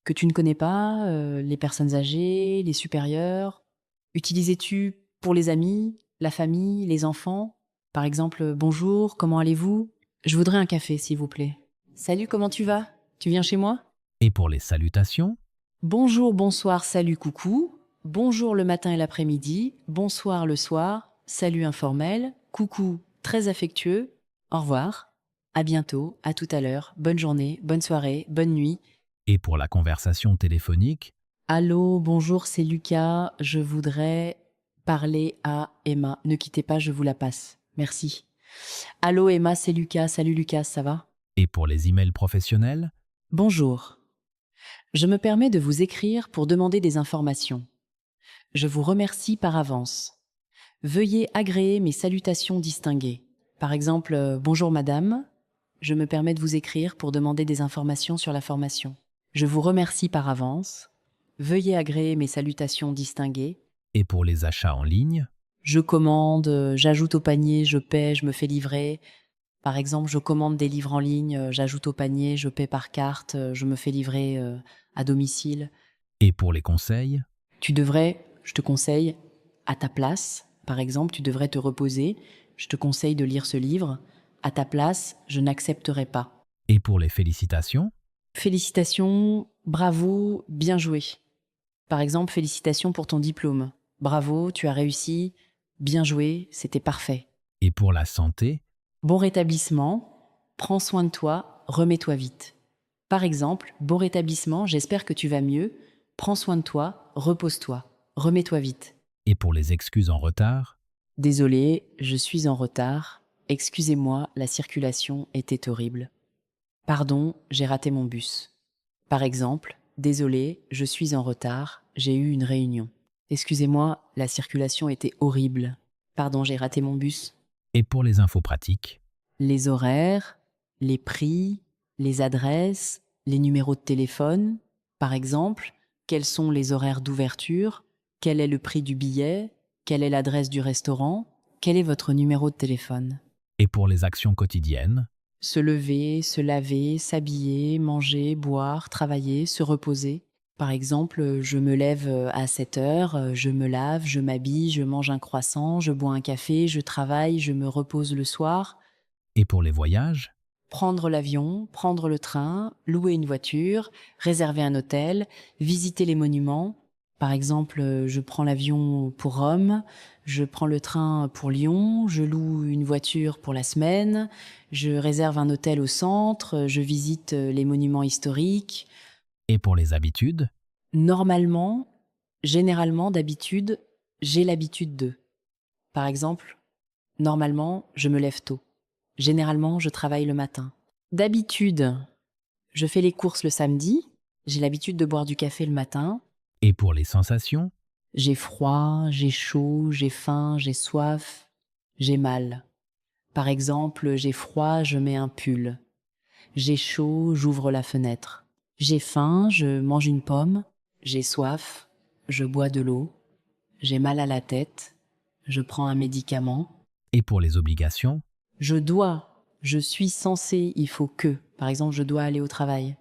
que tu ne connais pas, les personnes âgées, les supérieures? Utilisez-tu pour les amis, la famille, les enfants? Par exemple, bonjour, comment allez-vous? Je voudrais un café, s'il vous plaît. Salut, comment tu vas? Tu viens chez moi? et pour les salutations, Bonjour, bonsoir, salut, coucou. Bonjour le matin et l'après-midi. Bonsoir le soir. Salut informel. Coucou très affectueux. Au revoir. À bientôt. À tout à l'heure. Bonne journée, bonne soirée, bonne nuit. et pour la conversation téléphonique, Allô, bonjour, c'est Lucas. Je voudrais parler à Emma. Ne quittez pas, je vous la passe. Merci. Allô Emma, c'est Lucas. Salut Lucas, ça va? et pour les emails professionnels, Bonjour. Je me permets de vous écrire pour demander des informations. Je vous remercie par avance. Veuillez agréer mes salutations distinguées. Par exemple, bonjour madame, je me permets de vous écrire pour demander des informations sur la formation. Je vous remercie par avance. Veuillez agréer mes salutations distinguées. et pour les achats en ligne, Je commande, j'ajoute au panier, je paie, je me fais livrer. Par exemple, je commande des livres en ligne, j'ajoute au panier, je paie par carte, je me fais livrer à domicile. et pour les conseils, Tu devrais, je te conseille, à ta place, par exemple, tu devrais te reposer. Je te conseille de lire ce livre. À ta place, je n'accepterai pas. et pour les félicitations, Félicitations, bravo, bien joué. Par exemple, félicitations pour ton diplôme. Bravo, tu as réussi, bien joué, c'était parfait. et pour la santé, Bon rétablissement, prends soin de toi, remets-toi vite. Par exemple, bon rétablissement, j'espère que tu vas mieux, prends soin de toi, repose-toi, remets-toi vite. et pour les excuses en retard, Désolé, je suis en retard. Excusez-moi, la circulation était horrible. Pardon, j'ai raté mon bus. Par exemple, désolé, je suis en retard, j'ai eu une réunion. Excusez-moi, la circulation était horrible. Pardon, j'ai raté mon bus. et pour les infos pratiques, Les horaires, les prix, les adresses, les numéros de téléphone. Par exemple, quels sont les horaires d'ouverture? Quel est le prix du billet? Quelle est l'adresse du restaurant? Quel est votre numéro de téléphone? et pour les actions quotidiennes, Se lever, se laver, s'habiller, manger, boire, travailler, se reposer. Par exemple, je me lève à 7 heures, je me lave, je m'habille, je mange un croissant, je bois un café, je travaille, je me repose le soir. et pour les voyages, Prendre l'avion, prendre le train, louer une voiture, réserver un hôtel, visiter les monuments. Par exemple, je prends l'avion pour Rome, je prends le train pour Lyon, je loue une voiture pour la semaine, je réserve un hôtel au centre, je visite les monuments historiques. et pour les habitudes, Normalement, généralement, d'habitude, j'ai l'habitude de. Par exemple, normalement, je me lève tôt. Généralement, je travaille le matin. D'habitude, je fais les courses le samedi. J'ai l'habitude de boire du café le matin. Et pour les sensations? J'ai froid, j'ai chaud, j'ai faim, j'ai soif, j'ai mal. Par exemple, j'ai froid, je mets un pull. J'ai chaud, j'ouvre la fenêtre. J'ai faim, je mange une pomme. J'ai soif, je bois de l'eau. J'ai mal à la tête, je prends un médicament. Et pour les obligations? Je dois, je suis censé, il faut que. Par exemple, je dois aller au travail.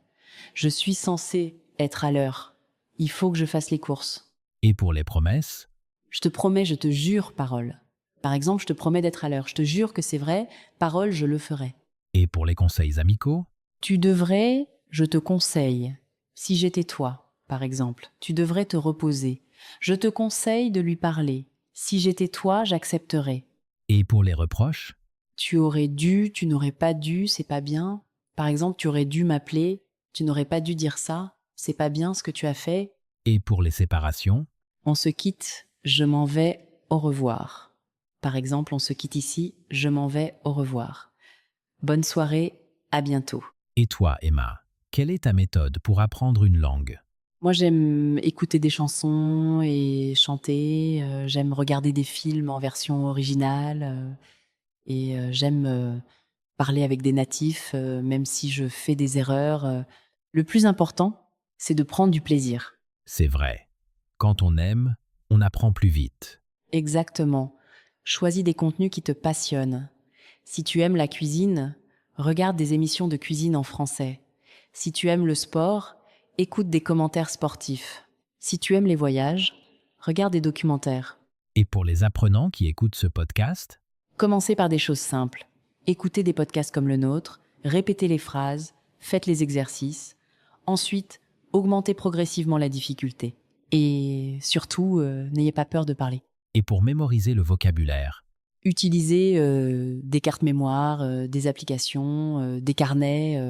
Je suis censé être à l'heure. Il faut que je fasse les courses. Et pour les promesses? Je te promets, je te jure, parole. Par exemple, je te promets d'être à l'heure. Je te jure que c'est vrai, parole, je le ferai. Et pour les conseils amicaux? Tu devrais, je te conseille, si j'étais toi, par exemple, tu devrais te reposer. Je te conseille de lui parler. Si j'étais toi, j'accepterais. Et pour les reproches? Tu aurais dû, tu n'aurais pas dû, c'est pas bien. Par exemple, tu aurais dû m'appeler, tu n'aurais pas dû dire ça, c'est pas bien ce que tu as fait. Et pour les séparations? On se quitte, je m'en vais, au revoir. Par exemple, on se quitte ici, je m'en vais, au revoir. Bonne soirée, à bientôt. Et toi, Emma, quelle est ta méthode pour apprendre une langue? Moi, j'aime écouter des chansons et chanter, j'aime regarder des films en version originale, j'aime parler avec des natifs, même si je fais des erreurs. Le plus important, c'est de prendre du plaisir. C'est vrai. Quand on aime, on apprend plus vite. Exactement. Choisis des contenus qui te passionnent. Si tu aimes la cuisine, regarde des émissions de cuisine en français. Si tu aimes le sport, écoute des commentaires sportifs. Si tu aimes les voyages, regarde des documentaires. Et pour les apprenants qui écoutent ce podcast? Commencez par des choses simples. Écoutez des podcasts comme le nôtre, répétez les phrases, faites les exercices. Ensuite, augmentez progressivement la difficulté. Et surtout, n'ayez pas peur de parler. Et pour mémoriser le vocabulaire? Utilisez des cartes mémoire, des applications, des carnets,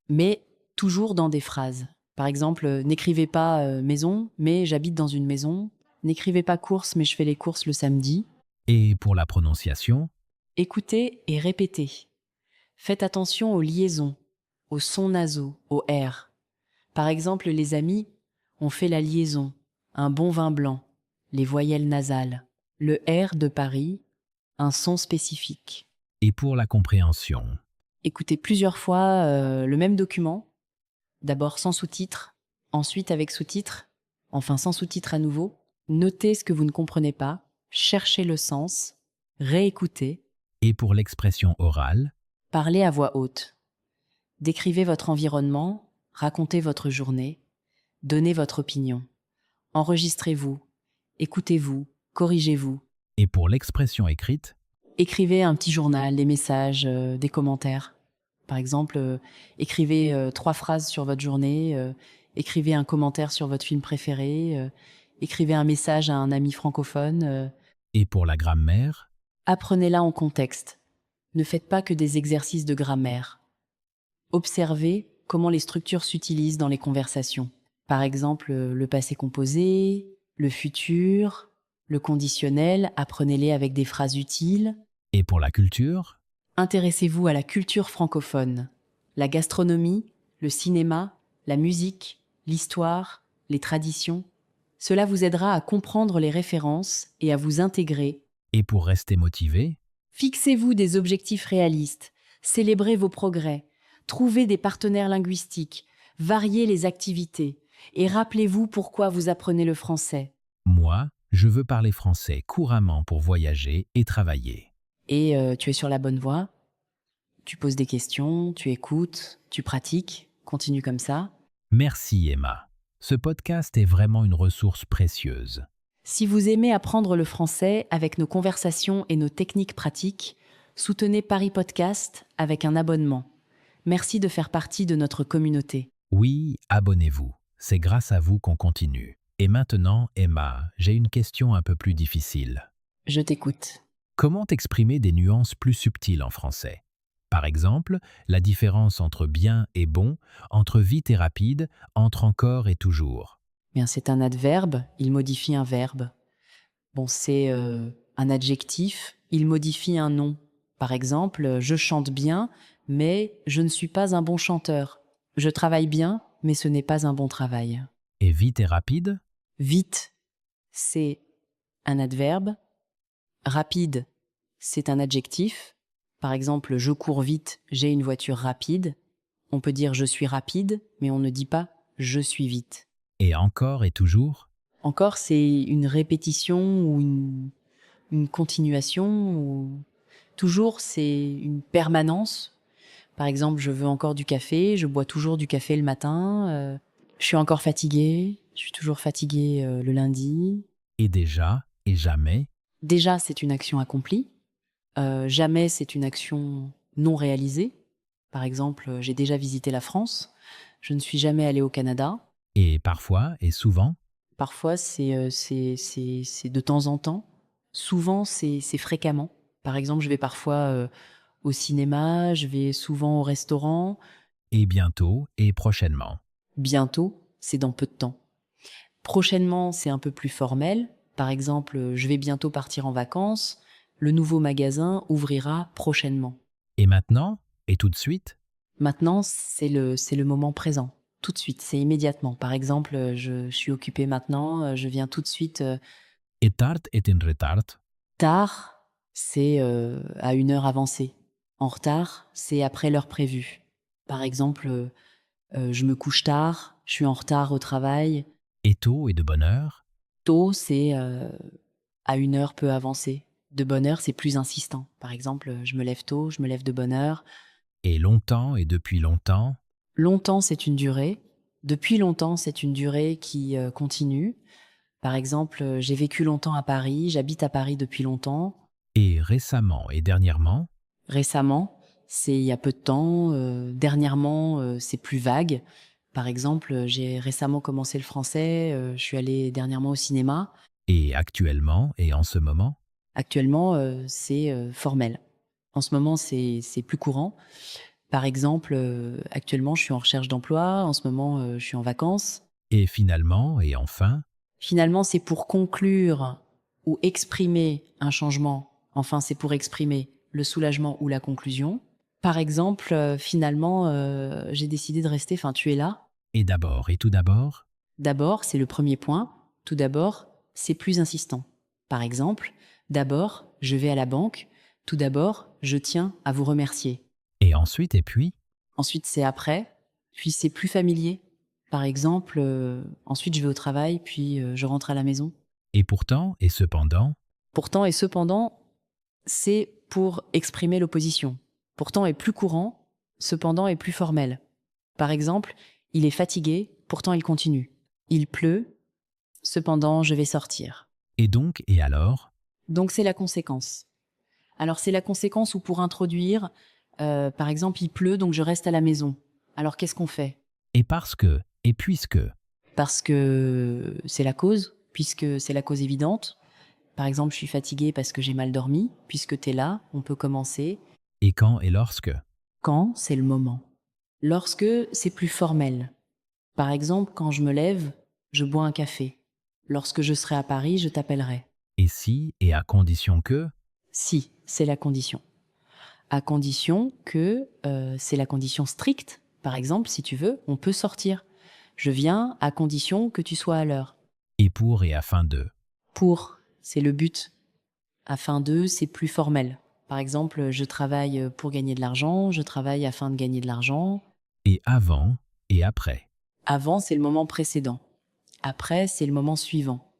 mais toujours dans des phrases. Par exemple, n'écrivez pas maison, mais j'habite dans une maison. N'écrivez pas courses, mais je fais les courses le samedi. Et pour la prononciation? Écoutez et répétez. Faites attention aux liaisons, aux sons nasaux, aux R. Par exemple, les amis ont fait la liaison, un bon vin blanc, les voyelles nasales, le R de Paris, un son spécifique. Et pour la compréhension? Écoutez plusieurs fois le même document, d'abord sans sous-titres, ensuite avec sous-titres, enfin sans sous-titres à nouveau. Notez ce que vous ne comprenez pas, cherchez le sens, réécoutez, Et pour l'expression orale? parlez à voix haute. Décrivez votre environnement, racontez votre journée, donnez votre opinion. Enregistrez-vous, écoutez-vous, corrigez-vous. Et pour l'expression écrite? Écrivez un petit journal, des messages, des commentaires. Par exemple, écrivez 3 phrases sur votre journée, écrivez un commentaire sur votre film préféré, écrivez un message à un ami francophone. Et pour la grammaire? Apprenez-la en contexte. Ne faites pas que des exercices de grammaire. Observez comment les structures s'utilisent dans les conversations. Par exemple, le passé composé, le futur, le conditionnel, apprenez-les avec des phrases utiles. Et pour la culture? Intéressez-vous à la culture francophone, la gastronomie, le cinéma, la musique, l'histoire, les traditions. Cela vous aidera à comprendre les références et à vous intégrer. Et pour rester motivé? Fixez-vous des objectifs réalistes, célébrez vos progrès, trouvez des partenaires linguistiques, variez les activités et rappelez-vous pourquoi vous apprenez le français. Moi, je veux parler français couramment pour voyager et travailler. Et tu es sur la bonne voie. Tu poses des questions, tu écoutes, tu pratiques, continue comme ça. Merci Emma. Ce podcast est vraiment une ressource précieuse. Si vous aimez apprendre le français avec nos conversations et nos techniques pratiques, soutenez Paris Podcast avec un abonnement. Merci de faire partie de notre communauté. Oui, abonnez-vous. C'est grâce à vous qu'on continue. Et maintenant, Emma, j'ai une question un peu plus difficile. Je t'écoute. Comment exprimer des nuances plus subtiles en français? Par exemple, la différence entre bien et bon, entre vite et rapide, entre encore et toujours. Bien, c'est un adverbe, il modifie un verbe. Bon, c'est un adjectif, il modifie un nom. Par exemple, je chante bien, mais je ne suis pas un bon chanteur. Je travaille bien, mais ce n'est pas un bon travail. Et vite et rapide? Vite, c'est un adverbe. Rapide, c'est un adjectif. Par exemple, je cours vite, j'ai une voiture rapide. On peut dire je suis rapide, mais on ne dit pas je suis vite. Et encore et toujours? Encore, c'est une répétition ou une continuation. Ou... Toujours, c'est une permanence. Par exemple, je veux encore du café, je bois toujours du café le matin. Je suis encore fatiguée, je suis toujours fatiguée le lundi. Et déjà? Et jamais? Déjà, c'est une action accomplie. Jamais, c'est une action non réalisée. Par exemple, j'ai déjà visité la France. Je ne suis jamais allée au Canada. Et parfois et souvent? Parfois, c'est de temps en temps. Souvent, c'est fréquemment. Par exemple, je vais parfois au cinéma, je vais souvent au restaurant. Et bientôt et prochainement? Bientôt, c'est dans peu de temps. Prochainement, c'est un peu plus formel. Par exemple, je vais bientôt partir en vacances. Le nouveau magasin ouvrira prochainement. Et maintenant? Et tout de suite? Maintenant, c'est le moment présent. Tout de suite, c'est immédiatement. Par exemple, je suis occupée maintenant, je viens tout de suite. Et tard et en retard? Tard, c'est à une heure avancée. En retard, c'est après l'heure prévue. Par exemple, je me couche tard, je suis en retard au travail. Et tôt et de bonne heure? Tôt, c'est à une heure peu avancée. De bonne heure, c'est plus insistant. Par exemple, je me lève tôt, je me lève de bonne heure. Et longtemps et depuis longtemps? Longtemps, c'est une durée. Depuis longtemps, c'est une durée qui continue. Par exemple, j'ai vécu longtemps à Paris, j'habite à Paris depuis longtemps. Et récemment et dernièrement? Récemment, c'est il y a peu de temps. Dernièrement, c'est plus vague. Par exemple, j'ai récemment commencé le français, je suis allée dernièrement au cinéma. Et actuellement et en ce moment? Actuellement, c'est formel. En ce moment, c'est plus courant. Par exemple, actuellement, je suis en recherche d'emploi. En ce moment, je suis en vacances. Et finalement et enfin? Finalement, c'est pour conclure ou exprimer un changement. Enfin, c'est pour exprimer le soulagement ou la conclusion. Par exemple, finalement, j'ai décidé de rester. Enfin, tu es là. Et d'abord et tout d'abord? D'abord, c'est le premier point. Tout d'abord, c'est plus insistant. Par exemple, d'abord, je vais à la banque. Tout d'abord, je tiens à vous remercier. Et ensuite et puis? Ensuite, c'est après. Puis, c'est plus familier. Par exemple, ensuite, je vais au travail, puis je rentre à la maison. Et pourtant et cependant? Pourtant et cependant, c'est pour exprimer l'opposition. Pourtant est plus courant, cependant est plus formel. Par exemple, il est fatigué, pourtant il continue. Il pleut, cependant je vais sortir. Et donc et alors? Donc c'est la conséquence. Alors c'est la conséquence où pour introduire, par exemple il pleut, donc je reste à la maison. Alors qu'est-ce qu'on fait? Et parce que? Et puisque? Parce que c'est la cause, puisque c'est la cause évidente. Par exemple, je suis fatiguée parce que j'ai mal dormi. Puisque tu es là, on peut commencer. Et quand et lorsque? Quand, c'est le moment. Lorsque, c'est plus formel. Par exemple, quand je me lève, je bois un café. Lorsque je serai à Paris, je t'appellerai. Et si et à condition que? Si, c'est la condition. À condition que c'est la condition stricte. Par exemple, si tu veux, on peut sortir. Je viens à condition que tu sois à l'heure. Et pour et afin de? Pour, c'est le but. Afin de, c'est plus formel. Par exemple, je travaille pour gagner de l'argent, je travaille afin de gagner de l'argent. Et avant et après? Avant, c'est le moment précédent. Après, c'est le moment suivant.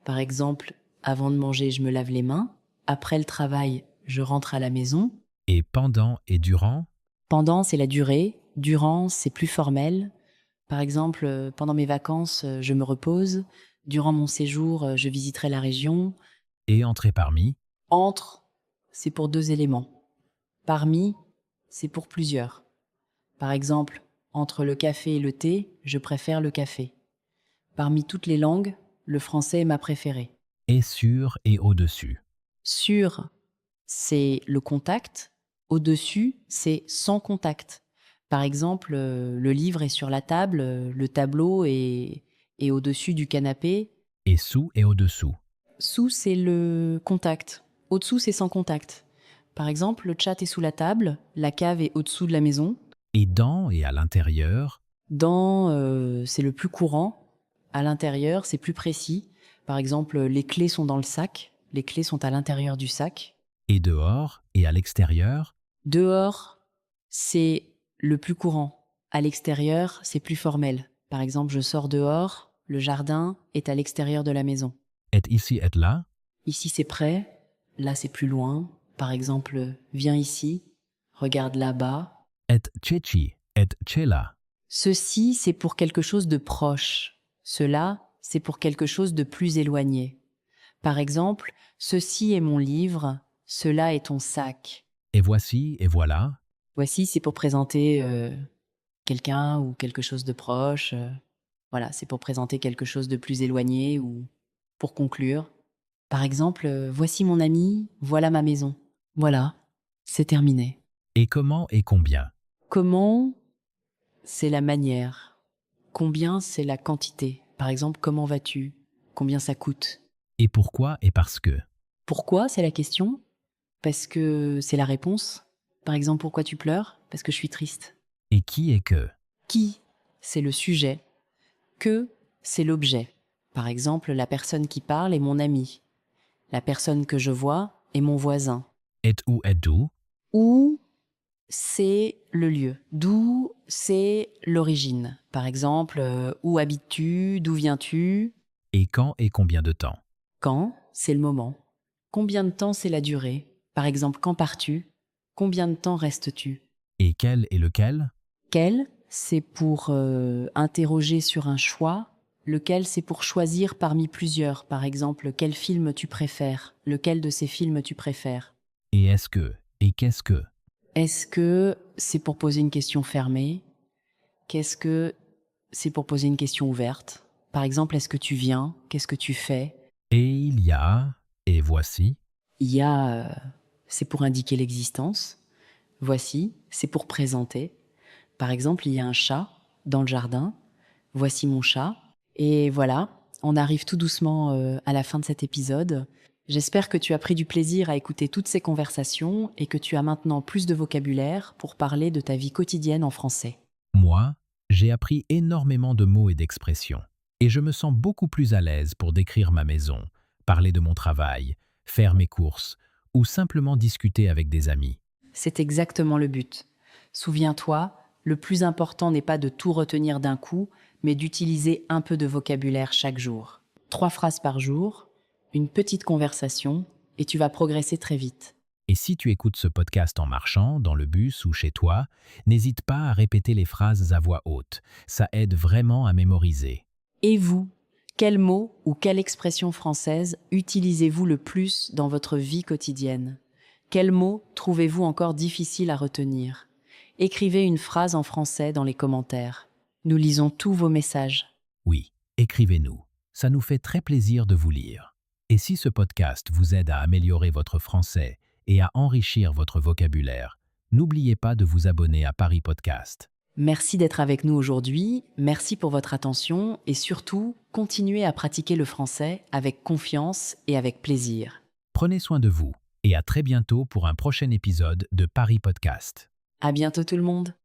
Par exemple, avant de manger, je me lave les mains. Après le travail, je rentre à la maison. Et pendant et durant? Pendant, c'est la durée. Durant, c'est plus formel. Par exemple, pendant mes vacances, je me repose. Durant mon séjour, je visiterai la région. Et entre et parmi? Entre, c'est pour 2 éléments. Parmi, c'est pour plusieurs. Par exemple, entre le café et le thé, je préfère le café. Parmi toutes les langues, le français est ma préférée. Et sur et au-dessus? Sur, c'est le contact. Au-dessus, c'est sans contact. Par exemple, le livre est sur la table, le tableau est au-dessus du canapé. Et sous et au-dessous? Sous, c'est le contact. Au-dessous, c'est sans contact. Par exemple, le chat est sous la table, la cave est au-dessous de la maison. Et dans et à l'intérieur, Dans, c'est le plus courant. À l'intérieur, c'est plus précis. Par exemple, les clés sont dans le sac. Les clés sont à l'intérieur du sac. et dehors et à l'extérieur, Dehors, c'est le plus courant. À l'extérieur, c'est plus formel. Par exemple, je sors dehors, le jardin est à l'extérieur de la maison. et ici et là, Ici, c'est près. Là, c'est plus loin. Par exemple, viens ici, regarde là-bas. et ceci et cela. Ceci, c'est pour quelque chose de proche. Cela, c'est pour quelque chose de plus éloigné. Par exemple, ceci est mon livre, cela est ton sac. Et voici et voilà, Voici, c'est pour présenter quelqu'un ou quelque chose de proche. Voilà, c'est pour présenter quelque chose de plus éloigné ou pour conclure. Par exemple, voici mon ami, voilà ma maison. Voilà, c'est terminé. et comment et combien. Comment, c'est la manière. Combien, c'est la quantité. Par exemple, comment vas-tu? Combien ça coûte? Et pourquoi et parce que. Pourquoi, c'est la question. Parce que c'est la réponse. Par exemple, pourquoi tu pleures? Parce que je suis triste. Et qui et que. Qui, c'est le sujet. Que, c'est l'objet. Par exemple, la personne qui parle est mon ami. La personne que je vois est mon voisin. Et où et d'où. Où, c'est le lieu. D'où, c'est l'origine. Par exemple, où habites-tu? D'où viens-tu? Et quand et combien de temps. Quand, c'est le moment. Combien de temps, c'est la durée. Par exemple, quand pars-tu? Combien de temps restes-tu? Et quel et lequel. Quel, c'est pour interroger sur un choix. Lequel, c'est pour choisir parmi plusieurs. Par exemple, quel film tu préfères? Lequel de ces films tu préfères? Et est-ce que. Et qu'est-ce que. Est-ce que c'est pour poser une question fermée? Qu'est-ce que c'est pour poser une question ouverte? Par exemple, est-ce que tu viens? Qu'est-ce que tu fais? Et il y a. Et voici. Il y a, c'est pour indiquer l'existence. Voici, c'est pour présenter. Par exemple, il y a un chat dans le jardin. Voici mon chat. Et voilà, on arrive tout doucement à la fin de cet épisode. J'espère que tu as pris du plaisir à écouter toutes ces conversations et que tu as maintenant plus de vocabulaire pour parler de ta vie quotidienne en français. Moi, j'ai appris énormément de mots et d'expressions. Et je me sens beaucoup plus à l'aise pour décrire ma maison, parler de mon travail, faire mes courses ou simplement discuter avec des amis. C'est exactement le but. Souviens-toi, le plus important n'est pas de tout retenir d'un coup, mais d'utiliser un peu de vocabulaire chaque jour. 3 phrases par jour, une petite conversation, et tu vas progresser très vite. Et si tu écoutes ce podcast en marchant, dans le bus ou chez toi, n'hésite pas à répéter les phrases à voix haute. Ça aide vraiment à mémoriser. Et vous, quel mot ou quelle expression française utilisez-vous le plus dans votre vie quotidienne? Quel mot trouvez-vous encore difficile à retenir? Écrivez une phrase en français dans les commentaires. Nous lisons tous vos messages. Oui, écrivez-nous. Ça nous fait très plaisir de vous lire. Et si ce podcast vous aide à améliorer votre français et à enrichir votre vocabulaire, n'oubliez pas de vous abonner à Paris Podcast. Merci d'être avec nous aujourd'hui, merci pour votre attention et surtout, continuez à pratiquer le français avec confiance et avec plaisir. Prenez soin de vous et à très bientôt pour un prochain épisode de Paris Podcast. À bientôt tout le monde!